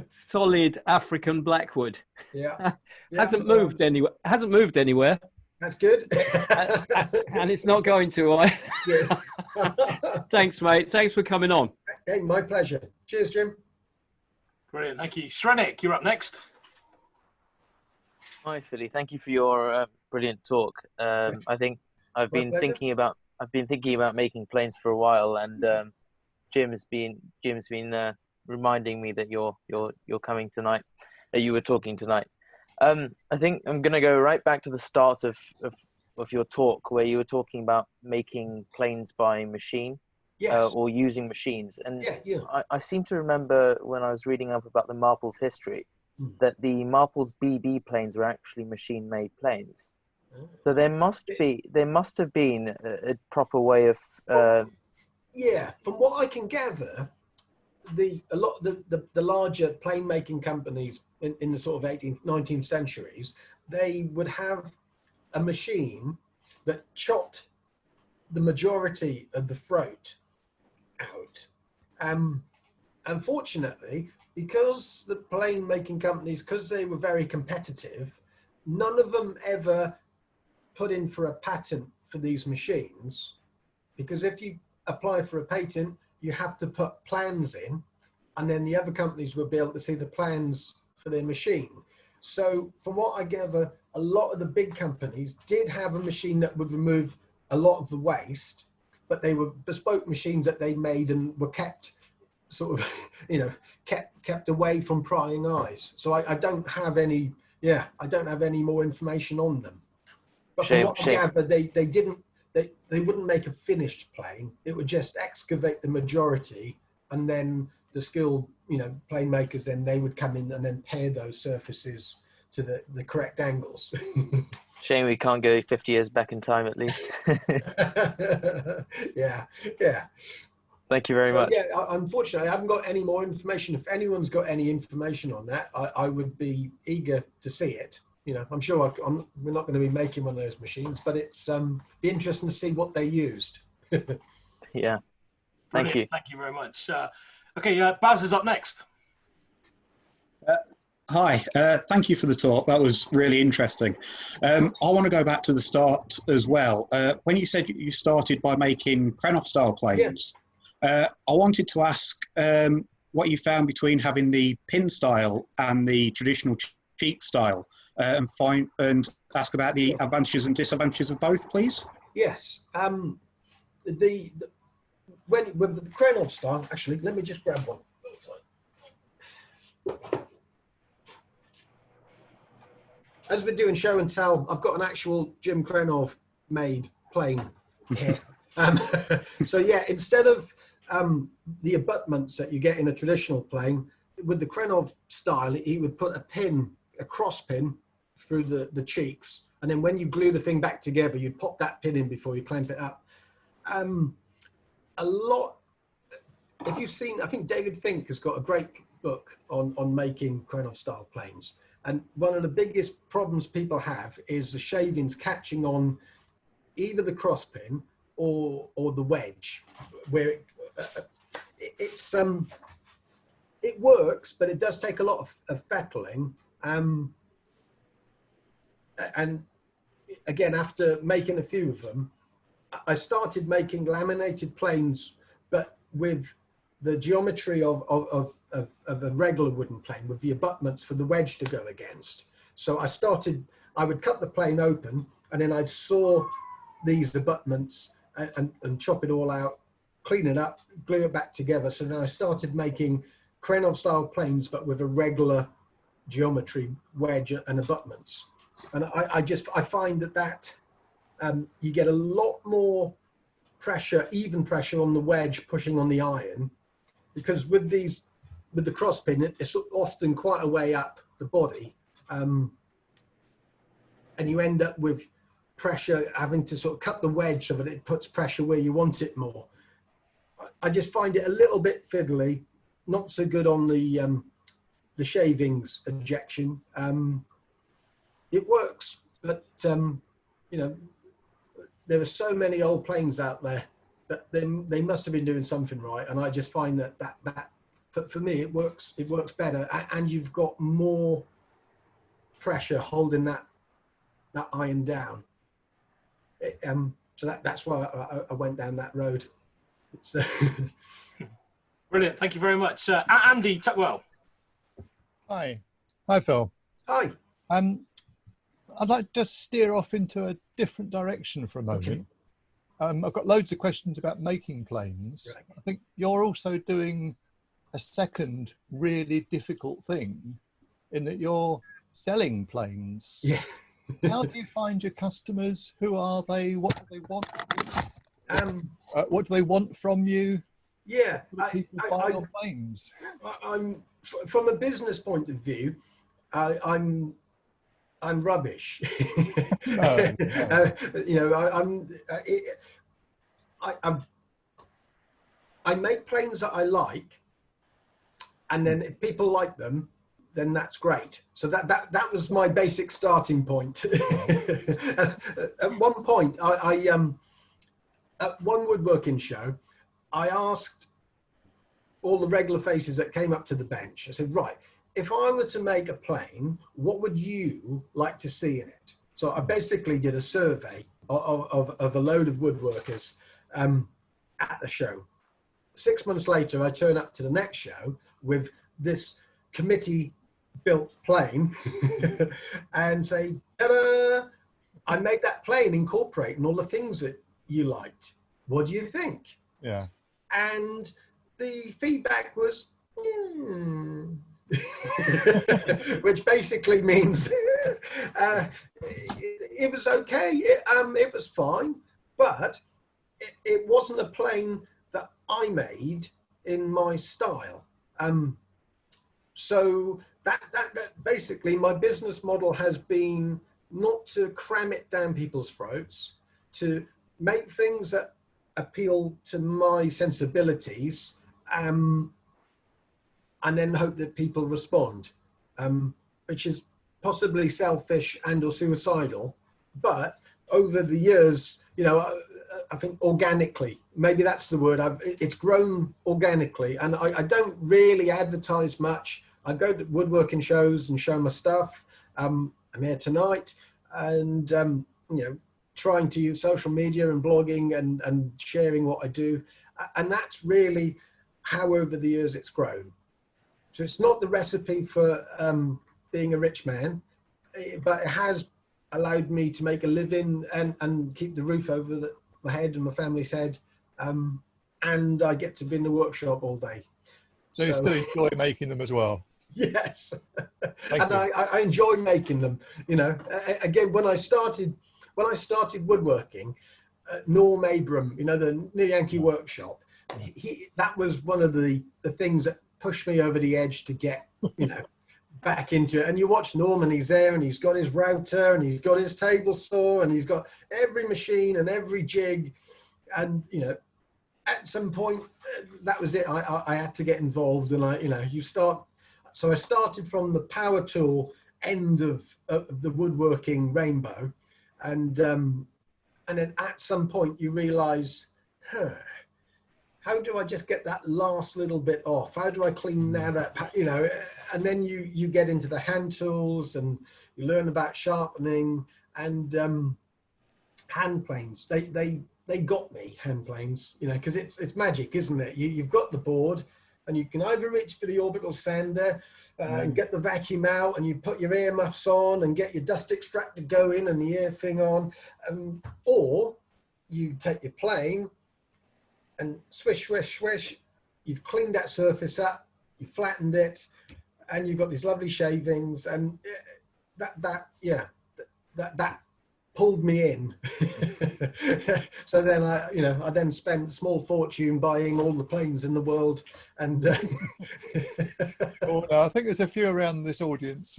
F: Solid African blackwood.
E: Yeah.
F: Hasn't moved anywhere.
E: That's good.
F: And it's not going to. Thanks, mate. Thanks for coming on.
E: Hey, my pleasure. Cheers, Jim.
C: Brilliant. Thank you. Shrenik, you're up next.
G: Hi, Philly. Thank you for your brilliant talk. I think I've been thinking about making planes for a while, and Jim's been reminding me that you're coming tonight, that you were talking tonight. I think I'm going to go right back to the start of your talk, where you were talking about making planes by machine, or using machines. And I seem to remember when I was reading up about the Marples history, that the Marples BB planes were actually machine-made planes. So there must have been a proper way of.
E: From what I can gather, the larger plane making companies in the sort of 18th, 19th centuries, they would have a machine that chopped the majority of the throat out, and unfortunately, because the plane making companies, because they were very competitive, none of them ever put in for a patent for these machines, because if you apply for a patent, you have to put plans in, and then the other companies will be able to see the plans for their machine. So from what I gather, a lot of the big companies did have a machine that would remove a lot of the waste, but they were bespoke machines that they made and were kept sort of, kept away from prying eyes. So I don't have any, I don't have any more information on them. But from what I gather, they wouldn't make a finished plane. It would just excavate the majority, and then the skilled, plane makers, then they would come in and then pair those surfaces to the correct angles.
G: Shame we can't go 50 years back in time at least.
E: Yeah.
G: Thank you very much.
E: Yeah, unfortunately, I haven't got any more information. If anyone's got any information on that, I would be eager to see it. I'm sure we're not going to be making one of those machines, but it's be interesting to see what they used.
G: Yeah.
C: Thank you. Thank you very much. Okay, Baz is up next.
H: Hi, thank you for the talk. That was really interesting. I want to go back to the start as well. When you said you started by making Krenov style planes, I wanted to ask what you found between having the pin style and the traditional cheek style, and ask about the advantages and disadvantages of both, please.
E: Yes. With the Krenov style, actually, let me just grab one. As we're doing show and tell, I've got an actual Jim Krenov made plane here. So yeah, instead of the abutments that you get in a traditional plane, with the Krenov style, he would put a cross pin through the cheeks, and then when you glue the thing back together, you'd pop that pin in before you clamp it up. If you've seen, I think David Fink has got a great book on making Krenov style planes. And one of the biggest problems people have is the shavings catching on either the cross pin or the wedge, where it works, but it does take a lot of fettling. And again, after making a few of them, I started making laminated planes, but with the geometry of a regular wooden plane, with the abutments for the wedge to go against. So I would cut the plane open, and then I'd saw these abutments and chop it all out, clean it up, glue it back together. So then I started making Krenov style planes, but with a regular geometry wedge and abutments. And I find that you get a lot more pressure, even pressure on the wedge pushing on the iron, because with the cross pin, it's often quite a way up the body, and you end up with pressure having to sort of cut the wedge so that it puts pressure where you want it more. I just find it a little bit fiddly, not so good on the shavings ejection. It works, but there are so many old planes out there that they must have been doing something right, and I just find that for me it works better, and you've got more pressure holding that iron down. So that's why I went down that road. It's,
C: Brilliant, thank you very much. Andy Tuckwell.
I: Hi Phil.
E: Hi.
I: I'd like to just steer off into a different direction for a moment. Okay. I've got loads of questions about making planes. Right. I think you're also doing a second really difficult thing in that you're selling planes.
E: Yeah.
I: How do you find your customers? Who are they? What do they want? What do they want from you?
E: Yeah,
I: people buy your planes.
E: I'm from a business point of view, I'm rubbish.
I: No.
E: I make planes that I like, and then if people like them, then that's great. So that was my basic starting point. At one point, I at one woodworking show, I asked all the regular faces that came up to the bench. I said, right, if I were to make a plane, what would you like to see in it? So I basically did a survey of a load of woodworkers at the show. 6 months later, I turn up to the next show with this committee built plane and say, ta-da! I made that plane incorporating all the things that you liked. What do you think?
I: Yeah.
E: And the feedback was, which basically means it was okay. It was fine, but it wasn't a plane that I made in my style. So that basically my business model has been not to cram it down people's throats, to make things that appeal to my sensibilities, and then hope that people respond, which is possibly selfish and or suicidal. But over the years, you know, I think organically, maybe that's the word, it's grown organically, and I don't really advertise much. I go to woodworking shows and show my stuff. I'm here tonight, and you know, trying to use social media and blogging and sharing what I do, and that's really how over the years it's grown. So it's not the recipe for being a rich man, but it has allowed me to make a living and keep the roof over my head and my family's head, and I get to be in the workshop all day.
I: So you still enjoy making them as well?
E: Yes. And I enjoy making them. You know, again, when I started woodworking, Norm Abram, you know, the New Yankee Workshop, that was one of the things that pushed me over the edge to get, you know, back into it. And you watch Norm, and he's there, and he's got his router, and he's got his table saw, and he's got every machine and every jig. And, you know, at some point, that was it. I had to get involved, and you start. So I started from the power tool end of the woodworking rainbow, and then at some point you realize, how do I just get that last little bit off? How do I clean that up? You know, and then you get into the hand tools, and you learn about sharpening and hand planes. They got me, hand planes, you know, because it's magic, isn't it? You've got the board, and you can either reach for the orbital sander and get the vacuum out, and you put your earmuffs on and get your dust extractor going and the ear thing on, or you take your plane and swish, swish, swish. You've cleaned that surface up, you flattened it, and you've got these lovely shavings, and that pulled me in. So then I then spent a small fortune buying all the planes in the world, and
I: Oh, no, I think there's a few around this audience.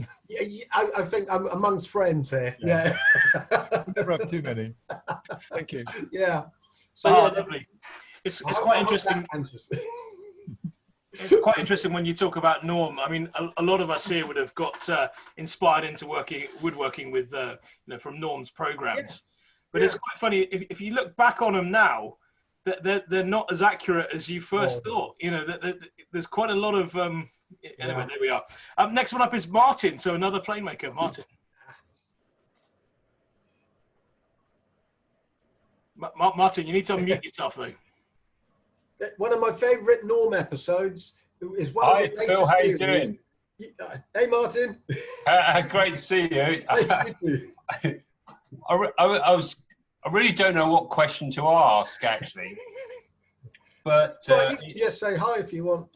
E: I think I'm amongst friends here. Yeah.
I: Never have too many. Thank you.
E: Yeah.
C: So lovely. It's quite interesting. It's quite interesting when you talk about Norm. I mean, a lot of us here would have got inspired into woodworking with, you know, from Norm's programs. Yeah. But it's quite funny if you look back on them now, that they're not as accurate as you first thought. You know, there's quite a lot of. Anyway, there we are. Next one up is Martin. So another plane maker, Martin. Martin, you need to unmute yourself though.
E: One of my favourite Norm episodes is one of the
J: Phil, how you doing?
E: Hey, Martin.
J: Great to see you. I really don't know what question to ask, actually. But
E: well, you can just say hi if you want.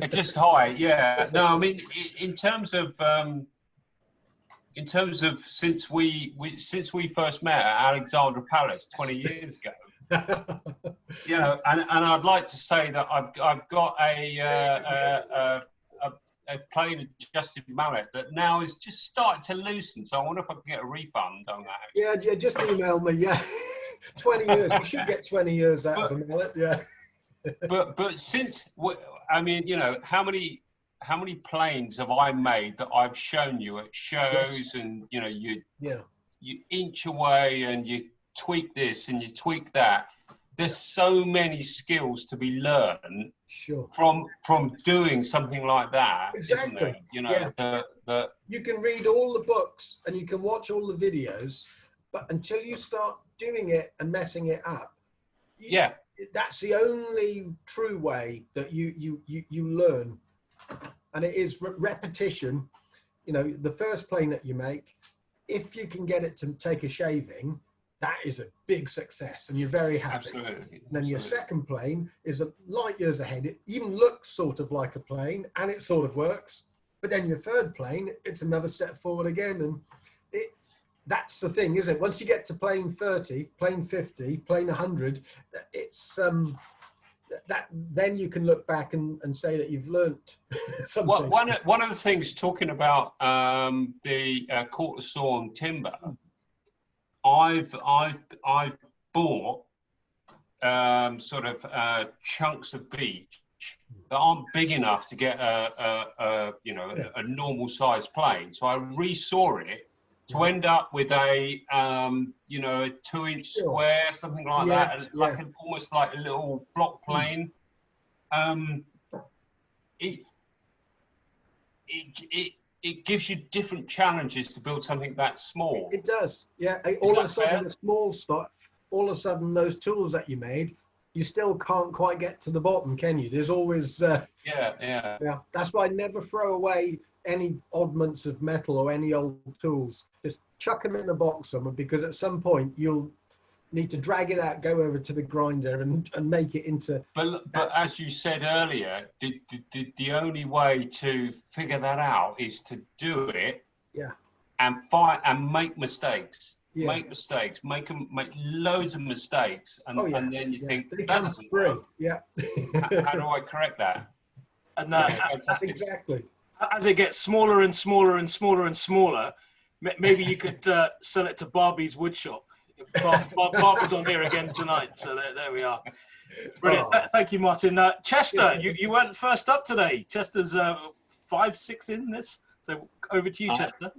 J: Just hi, yeah. No, I mean, in terms of since we first met at Alexandra Palace 20 years ago. You know, and I'd like to say that I've got a plane adjusted mallet that now is just starting to loosen. So I wonder if I can get a refund on that.
E: Yeah, just email me. Yeah, 20 years. We should get 20 years out of a mallet. Yeah.
J: but since I mean, you know, how many planes have I made that I've shown you at shows, and you know, you inch away and you tweak this and you tweak that, there's so many skills to be learned
E: Sure.
J: from doing something like that,
E: Exactly.
J: isn't there? You know,
E: Yeah. You can read all the books and you can watch all the videos, but until you start doing it and messing it up, that's the only true way that you learn. And it is repetition. You know, the first plane that you make, if you can get it to take a shaving, that is a big success and you're very happy.
J: Absolutely.
E: And then your second plane is a light years ahead. It even looks sort of like a plane and it sort of works. But then your third plane, it's another step forward again. And that's the thing, isn't it? Once you get to plane 30, plane 50, plane 100, it's then you can look back and say that you've learnt something.
J: One of the things, talking about the quarter sawn timber, I've bought sort of chunks of beech that aren't big enough to get a normal sized plane. So I resaw it to end up with a a 2-inch square, something like that, and like almost like a little block plane. It gives you different challenges to build something that small.
E: It does, yeah. All of a sudden, the small stuff, all of a sudden, those tools that you made, you still can't quite get to the bottom, can you? There's always yeah. That's why I never throw away any oddments of metal or any old tools. Just chuck them in a box somewhere, because at some point you'll need to drag it out, go over to the grinder and make it into.
J: But as you said earlier, the only way to figure that out is to do it.
E: Yeah.
J: And fight and make mistakes.
E: Yeah.
J: Make mistakes. Make loads of mistakes, and then you think
E: they
J: that
E: come
J: doesn't
E: free.
J: work.
E: Yeah.
J: How do I correct that?
C: And
E: exactly.
C: As it gets smaller and smaller and smaller and smaller, maybe you could sell it to Barbie's woodshop. Barbie's on here again tonight, so there we are. Brilliant. Thank you, Martin. Chester, you weren't first up today. Chester's 5-6 in this, so over to you, Chester.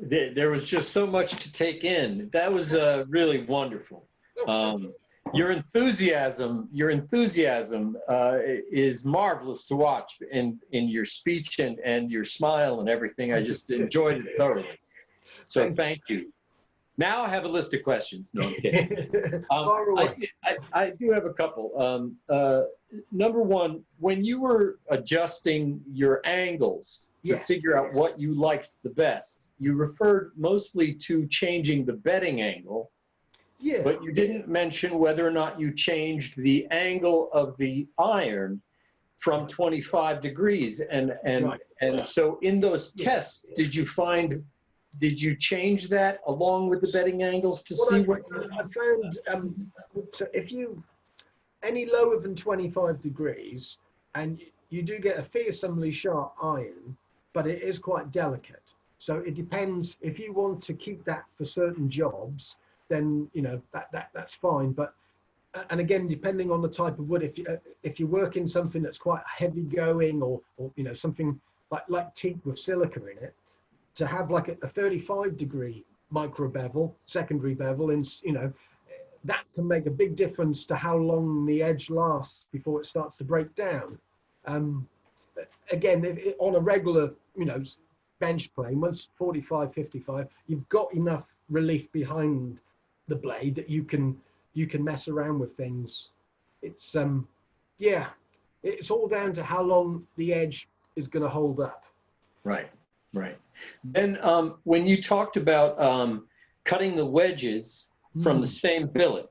K: There was just so much to take in. That was really wonderful. Your enthusiasm is marvelous to watch in your speech and your smile and everything. I just enjoyed it thoroughly. So thank you. Now I have a list of questions. No, I'm kidding. I do have a couple. Number one, when you were adjusting your angles to figure out what you liked the best, you referred mostly to changing the bedding angle.
E: Yeah.
K: But you didn't mention whether or not you changed the angle of the iron from 25 degrees. And so in those tests, did you change that along with the bedding angles to see what
E: I found? So if you any lower than 25 degrees, and you do get a fearsomely sharp iron, but it is quite delicate. So it depends. If you want to keep that for certain jobs, then that's fine. But and again, depending on the type of wood, if you work in something that's quite heavy going, or something like teak with silica in it, to have like a 35 degree micro bevel, secondary bevel, and that can make a big difference to how long the edge lasts before it starts to break down. Again, on a regular bench plane, once 45, 55, you've got enough relief behind the blade that you can mess around with things. It's it's all down to how long the edge is going to hold up.
K: Right. Then when you talked about cutting the wedges from the same billet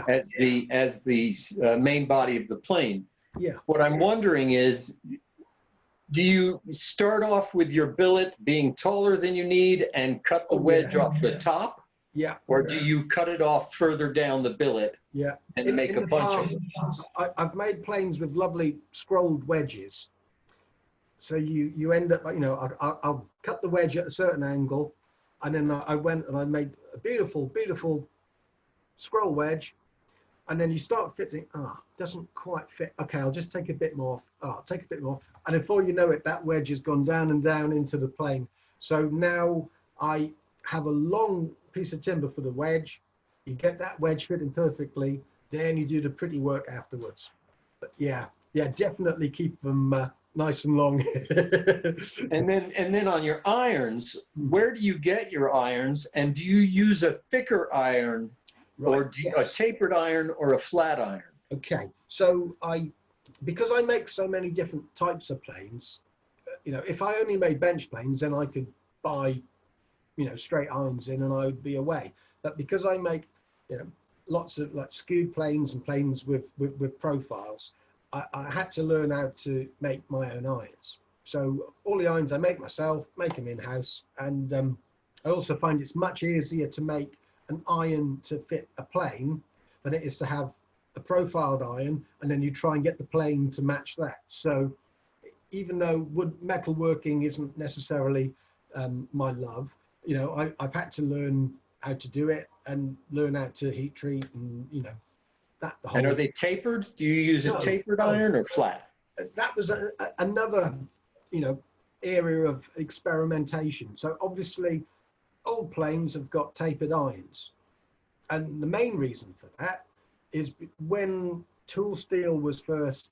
K: as the main body of the plane, what I'm wondering is, do you start off with your billet being taller than you need and cut the wedge off the top?
E: Yeah.
K: Or do you cut it off further down the billet and make a bunch of them?
E: I've made planes with lovely scrolled wedges. So you end up, I'll cut the wedge at a certain angle, and then I went and I made a beautiful, beautiful scroll wedge, and then you start fitting, doesn't quite fit. Okay, I'll just take a bit more off. Take a bit more. And before you know it, that wedge has gone down and down into the plane. So now I have a long piece of timber for the wedge. You get that wedge fitting perfectly, then you do the pretty work afterwards. But yeah, definitely keep them nice and long.
K: And then on your irons, where do you get your irons? And do you use a thicker iron, or do you, a tapered iron or a flat iron?
E: Okay, so because I make so many different types of planes, you know, if I only made bench planes, then I could buy, you know, straight irons in and I would be away. But because I make, you know, lots of like skewed planes and planes with profiles, I had to learn how to make my own irons. So all the irons I make myself, make them in-house. And I also find it's much easier to make an iron to fit a plane than it is to have a profiled iron and then you try and get the plane to match that. So even though metalworking isn't necessarily my love, you know, I've had to learn how to do it and learn how to heat treat and, you know, that the whole.
K: And are they tapered? Do you use a tapered iron or flat?
E: That was another, you know, area of experimentation. So obviously old planes have got tapered irons. And the main reason for that is when tool steel was first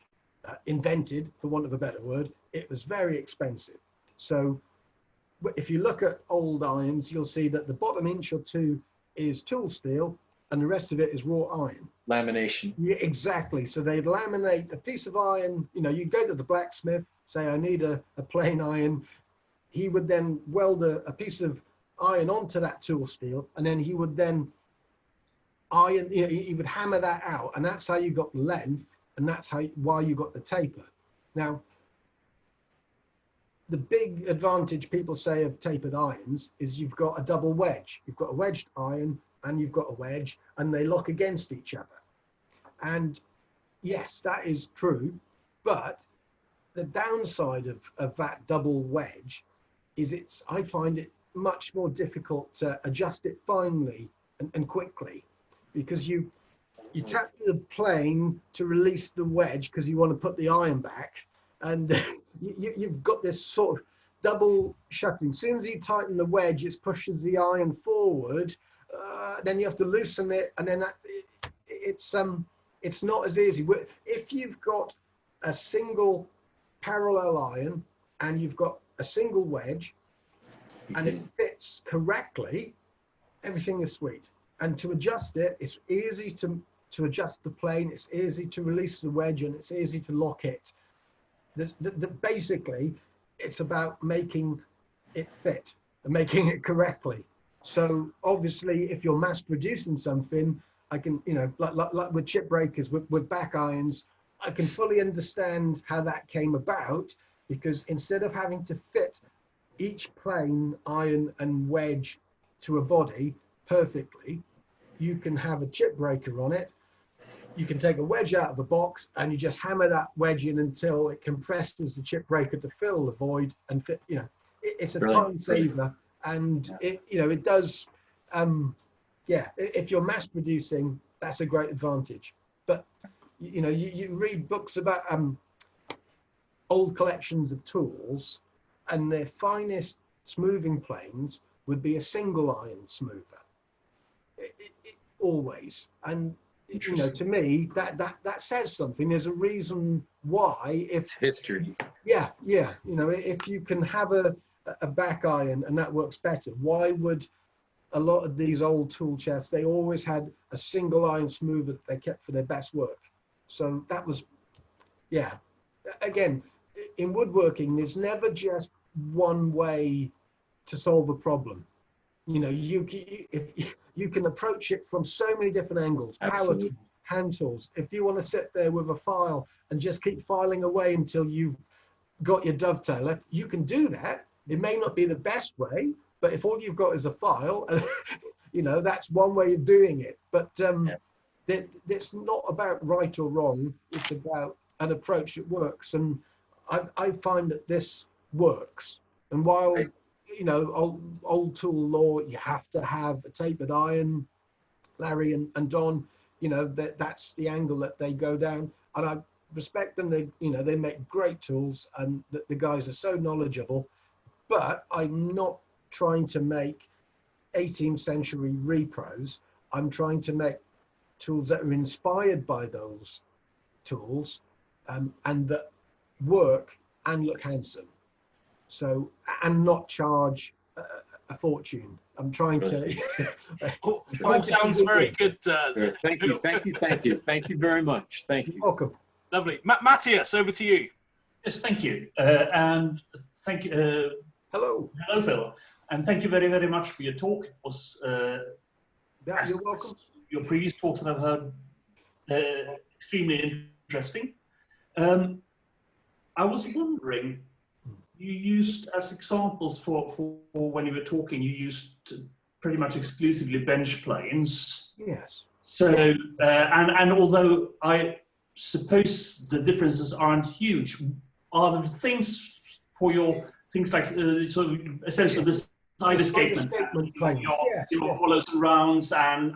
E: invented, for want of a better word, it was very expensive. So if you look at old irons, you'll see that the bottom inch or two is tool steel and the rest of it is wrought iron.
K: Lamination.
E: Yeah, exactly. So they'd laminate a piece of iron. You know, you go to the blacksmith, say, I need a plain iron. He would then weld a piece of iron onto that tool steel, and then he would then iron, you know, he would hammer that out, and that's how you got the length, and that's why you got the taper. Now, the big advantage people say of tapered irons is you've got a double wedge. You've got a wedged iron and you've got a wedge, and they lock against each other. And yes, that is true, but the downside of that double wedge is I find it much more difficult to adjust it finely and quickly, because you tap the plane to release the wedge because you want to put the iron back, and you've got this sort of double shutting. As soon as you tighten the wedge, it pushes the iron forward. Then you have to loosen it, and then it's not as easy. If you've got a single parallel iron and you've got a single wedge and it fits correctly, everything is sweet. And to adjust it, it's easy to adjust the plane, it's easy to release the wedge, and it's easy to lock it. Basically, it's about making it fit and making it correctly. So obviously, if you're mass producing something, I can, you know, like with chip breakers, with back irons, I can fully understand how that came about, because instead of having to fit each plane, iron and wedge to a body perfectly, you can have a chip breaker on it. You can take a wedge out of the box and you just hammer that wedge in until it compresses the chip breaker to fill the void and fit. You know, it's a time saver, and it, you know, it does. Yeah, if you're mass producing, that's a great advantage. But you know, you read books about old collections of tools, and their finest smoothing planes would be a single iron smoother. Always. And you know, to me, that says something. There's a reason why. If
K: it's history.
E: Yeah. You know, if you can have a back iron and that works better, why would a lot of these old tool chests, they always had a single iron smoother that they kept for their best work. So that was, yeah. Again, in woodworking, there's never just one way to solve a problem. You know, you can approach it from so many different angles. Power tools, hand tools. If you want to sit there with a file and just keep filing away until you've got your dovetail, you can do that. It may not be the best way, but if all you've got is a file, you know, that's one way of doing it. But it's not about right or wrong. It's about an approach that works. And I find that this works. And while, you know, old tool law, you have to have a tapered iron, Larry and Don, you know, that's the angle that they go down. And I respect them. They, you know, they make great tools, and the guys are so knowledgeable. But I'm not trying to make 18th century repros. I'm trying to make tools that are inspired by those tools, and that work and look handsome. So, and not charge a fortune. I'm trying to.
C: All sounds very good.
K: Thank you very much. Thank you.
E: Welcome.
C: Lovely. Matthias, over to you.
L: Yes, thank you. And thank you.
E: Hello.
L: Hello, Phil. And thank you very, very much for your talk. It was
E: Yeah, you're welcome.
L: your previous talks that I've heard extremely interesting. I was wondering, you used as examples for when you were talking, you used pretty much exclusively bench planes.
E: Yes.
L: So, and although I suppose the differences aren't huge, are there things for your things like sort of essentially the side escapement
E: planes.
L: your hollows and rounds and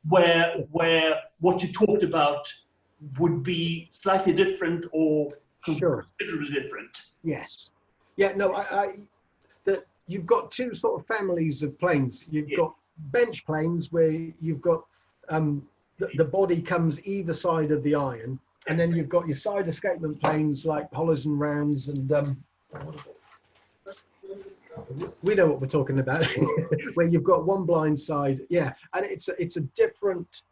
L: where what you talked about would be slightly different or considerably different?
E: Yes. Yeah. No. You've got two sort of families of planes. You've got bench planes where you've got the body comes either side of the iron, and then you've got your side escapement planes like hollows and rounds, and we know what we're talking about, where you've got one blind side. Yeah, and it's a different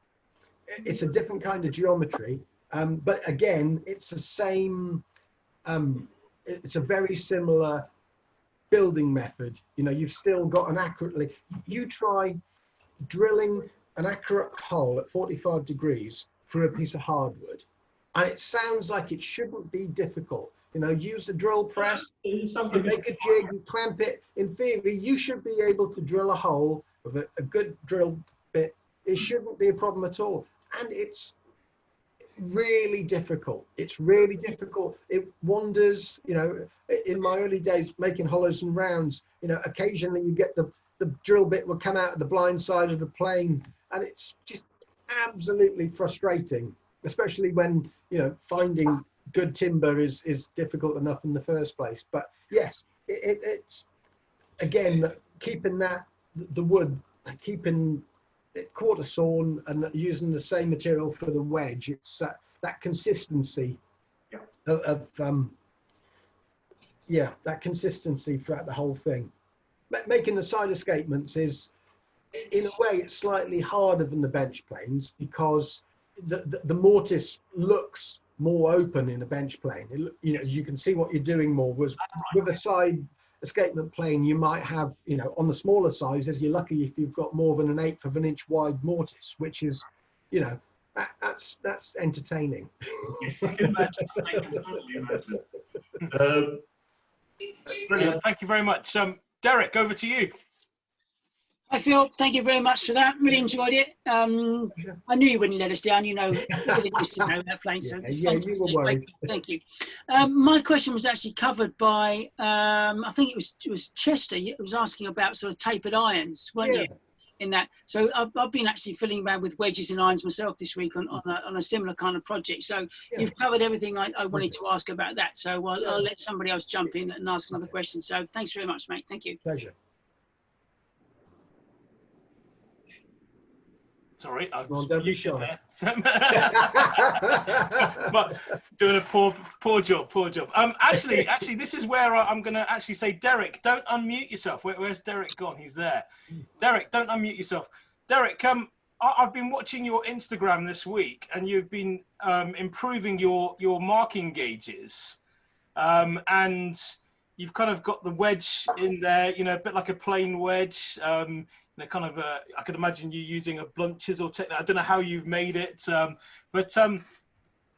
E: kind of geometry, but again, it's the same. It's a very similar building method. You know, you've still got an accurately. You try drilling an accurate hole at 45 degrees through a piece of hardwood, and it sounds like it shouldn't be difficult. You know, use a drill press, you make a jig, you clamp it. In theory, you should be able to drill a hole with a good drill bit. It shouldn't be a problem at all. And it's really difficult. It's really difficult. It wanders, you know, in my early days making hollows and rounds, you know, occasionally you get the drill bit will come out of the blind side of the plane, and it's just absolutely frustrating, especially when, you know, finding good timber is difficult enough in the first place. But yes, it's again keeping the wood, keeping it quarter sawn and using the same material for the wedge. It's that consistency of that consistency throughout the whole thing. Making the side escapements is, in a way, it's slightly harder than the bench planes because the mortise looks more open in a bench plane. You know, you can see what you're doing more. Was with a side escapement plane, you might have, you know, on the smaller sizes, you're lucky if you've got more than 1/8 of an inch wide mortise, which is, you know, that's entertaining.
L: Yes, I can imagine. I can certainly imagine.
C: Brilliant. Thank you very much. Derek, over to you.
D: Hi Phil, thank you very much for that. Really enjoyed it. I knew you wouldn't let us down. You know, really nice to know that plane. So
E: you were worried.
D: Thank you. My question was actually covered by I think it was Chester. It was asking about sort of tapered irons, weren't you? In that, so I've been actually filling around with wedges and irons myself this week on a similar kind of project. So you've covered everything I wanted to ask about that. So I'll let somebody else jump in and ask another question. So thanks very much, mate. Thank you.
E: Pleasure.
C: Sorry, I
E: Well, don't be shy.
C: But doing a poor job. Actually, this is where I'm going to actually say, Derek, don't unmute yourself. Where's Derek gone? He's there. Derek, don't unmute yourself. Derek, I've been watching your Instagram this week, and you've been improving your marking gauges, and you've kind of got the wedge in there, you know, a bit like a plain wedge. You know, kind of, I could imagine you using a blunt chisel technique. I don't know how you've made it, but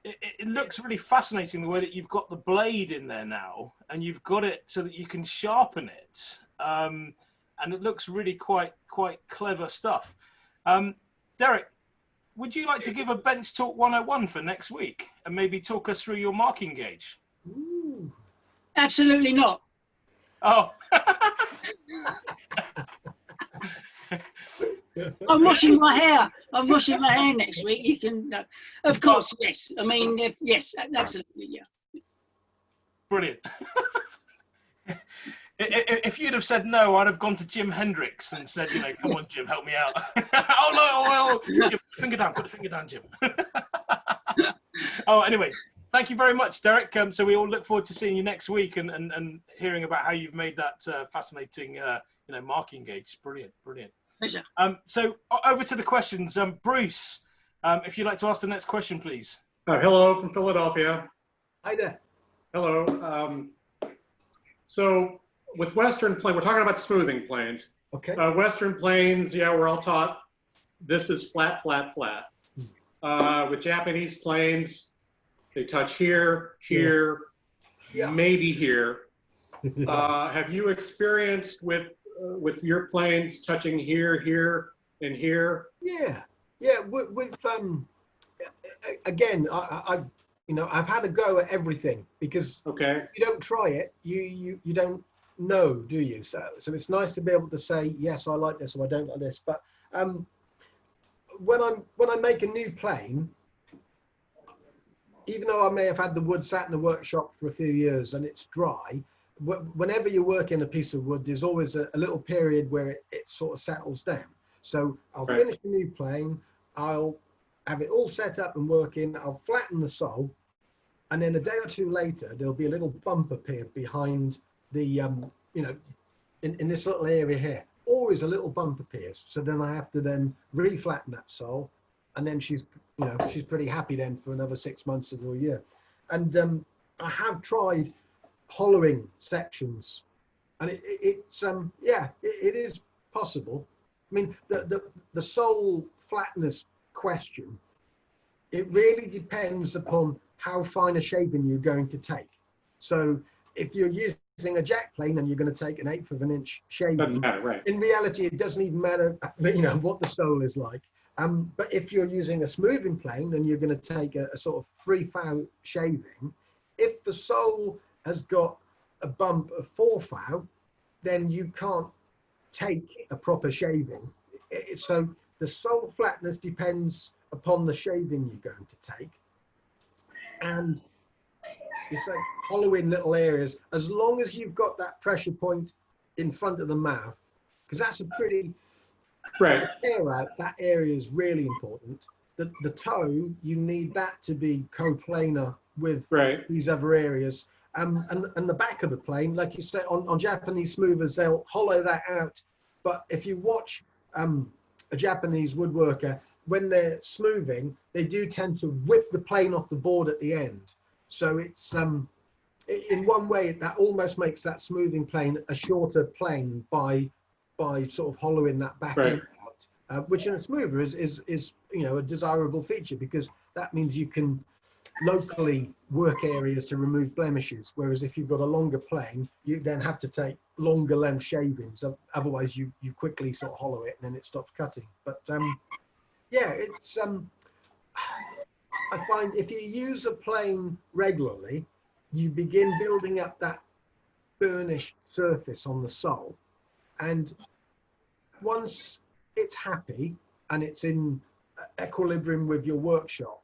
C: it looks really fascinating the way that you've got the blade in there now, and you've got it so that you can sharpen it, and it looks really quite clever stuff. Derek, would you like to give a Bench Talk 101 for next week and maybe talk us through your marking gauge?
E: Ooh.
D: Absolutely not.
C: Oh.
D: I'm washing my hair. I'm washing my hair next week. You can, of course, yes. I mean, yes, absolutely, yeah.
C: Brilliant. If you'd have said no, I'd have gone to Jim Hendricks and said, you know, come on, Jim, help me out. Oh, no, Jim, finger down, put the finger down, Jim. Oh, anyway, thank you very much, Derek. So we all look forward to seeing you next week and hearing about how you've made that fascinating, marking gauge. Brilliant, brilliant.
D: Pleasure.
C: So over to the questions. Bruce, if you'd like to ask the next question, please.
M: Hello from Philadelphia.
E: Hi there.
M: Hello. So with Western plane, we're talking about smoothing planes.
E: Okay.
M: Western planes, yeah, we're all taught this is flat, flat, flat. With Japanese planes, they touch here, here, maybe here. Have you experienced with your planes touching here, here, and here?
E: Yeah. With again, I've had a go at everything because if you don't try it, you don't know, do you? So it's nice to be able to say yes, I like this, or I don't like this. But when I make a new plane, even though I may have had the wood sat in the workshop for a few years and it's dry, whenever you work in a piece of wood, there's always a little period where it sort of settles down. So I'll finish the new plane, I'll have it all set up and working, I'll flatten the sole, and then a day or two later, there'll be a little bump appear behind the, in this little area here. Always a little bump appears. So then I have to then re-flatten that sole, and then she's pretty happy then for another 6 months or a year. And I have tried hollowing sections, and it is possible. I mean, the sole flatness question, it really depends upon how fine a shaving you're going to take. So if you're using a jack plane and you're going to take an 1/8 of an inch shaving,
M: Doesn't matter, right?
E: In reality, it doesn't even matter, what the sole is like. But if you're using a smoothing plane and you're going to take a sort of 3 thou shaving, if the sole has got a bump of 4 thou, then you can't take a proper shaving. So the sole flatness depends upon the shaving you're going to take. And you say hollow in little areas, as long as you've got that pressure point in front of the mouth, because that's a pretty tear out, that area is really important. The toe, you need that to be coplanar with these other areas. And the back of the plane, like you say, on Japanese smoothers, they'll hollow that out. But if you watch a Japanese woodworker, when they're smoothing, they do tend to whip the plane off the board at the end. So it's in one way that almost makes that smoothing plane a shorter plane by sort of hollowing that back end out, which in a smoother is a desirable feature, because that means you can locally work areas to remove blemishes, whereas if you've got a longer plane, you then have to take longer length shavings, otherwise you quickly sort of hollow it and then it stops cutting. But it's I find if you use a plane regularly, you begin building up that burnished surface on the sole, and once it's happy and it's in equilibrium with your workshop,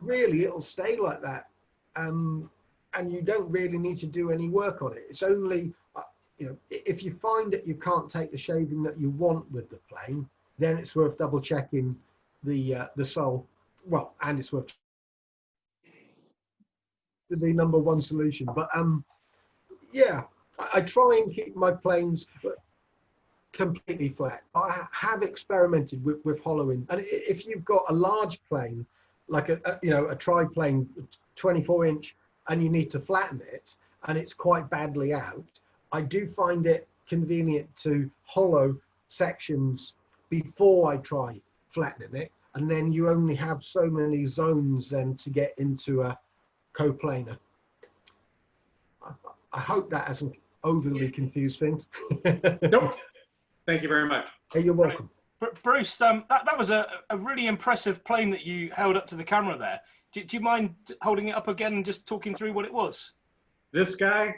E: really it'll stay like that, and you don't really need to do any work on it. It's only if you find that you can't take the shaving that you want with the plane, then it's worth double checking the sole. Well, and it's worth the number one solution. But I try and keep my planes completely flat. I have experimented with hollowing, and if you've got a large plane, like a tri-plane 24-inch, and you need to flatten it and it's quite badly out, I do find it convenient to hollow sections before I try flattening it, and then you only have so many zones then to get into a coplanar. I hope that hasn't overly confused things.
M: Nope. Thank you very much.
E: Hey, you're welcome.
C: Bruce, that was a really impressive plane that you held up to the camera there. Do you mind holding it up again and just talking through what it was?
M: This guy?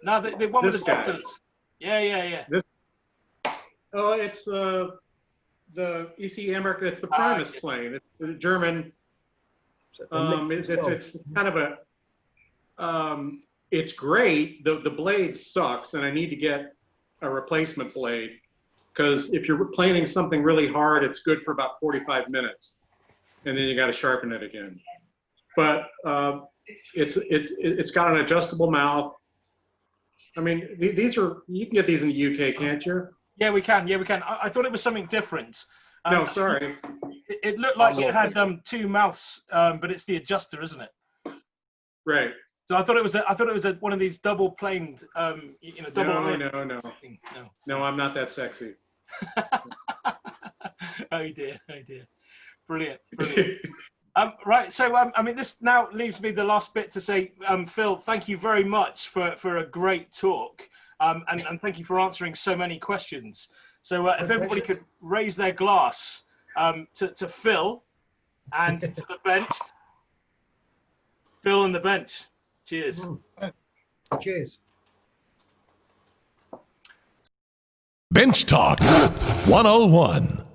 C: No, the one with the buttons. Yeah.
M: It's the EC Emmerich. It's the Primus plane. It's the German. It's kind of a it's great. The blade sucks, and I need to get a replacement blade, because if you're planing something really hard, it's good for about 45 minutes, and then you got to sharpen it again. But it's got an adjustable mouth. I mean, these are, you can get these in the UK, can't you?
C: Yeah, we can. Yeah, we can. I thought it was something different.
M: No, sorry.
C: It looked like it had two mouths, but it's the adjuster, isn't it?
M: Right.
C: So I thought it was one of these double planed, double.
M: No, I'm not that sexy.
C: Oh dear. Brilliant. Right, so I mean, this now leaves me the last bit to say, Phil, thank you very much for a great talk, and thank you for answering so many questions. So if everybody could raise their glass to Phil and to the bench. Phil and the bench. Cheers.
E: Cheers.
A: Bench Talk 101.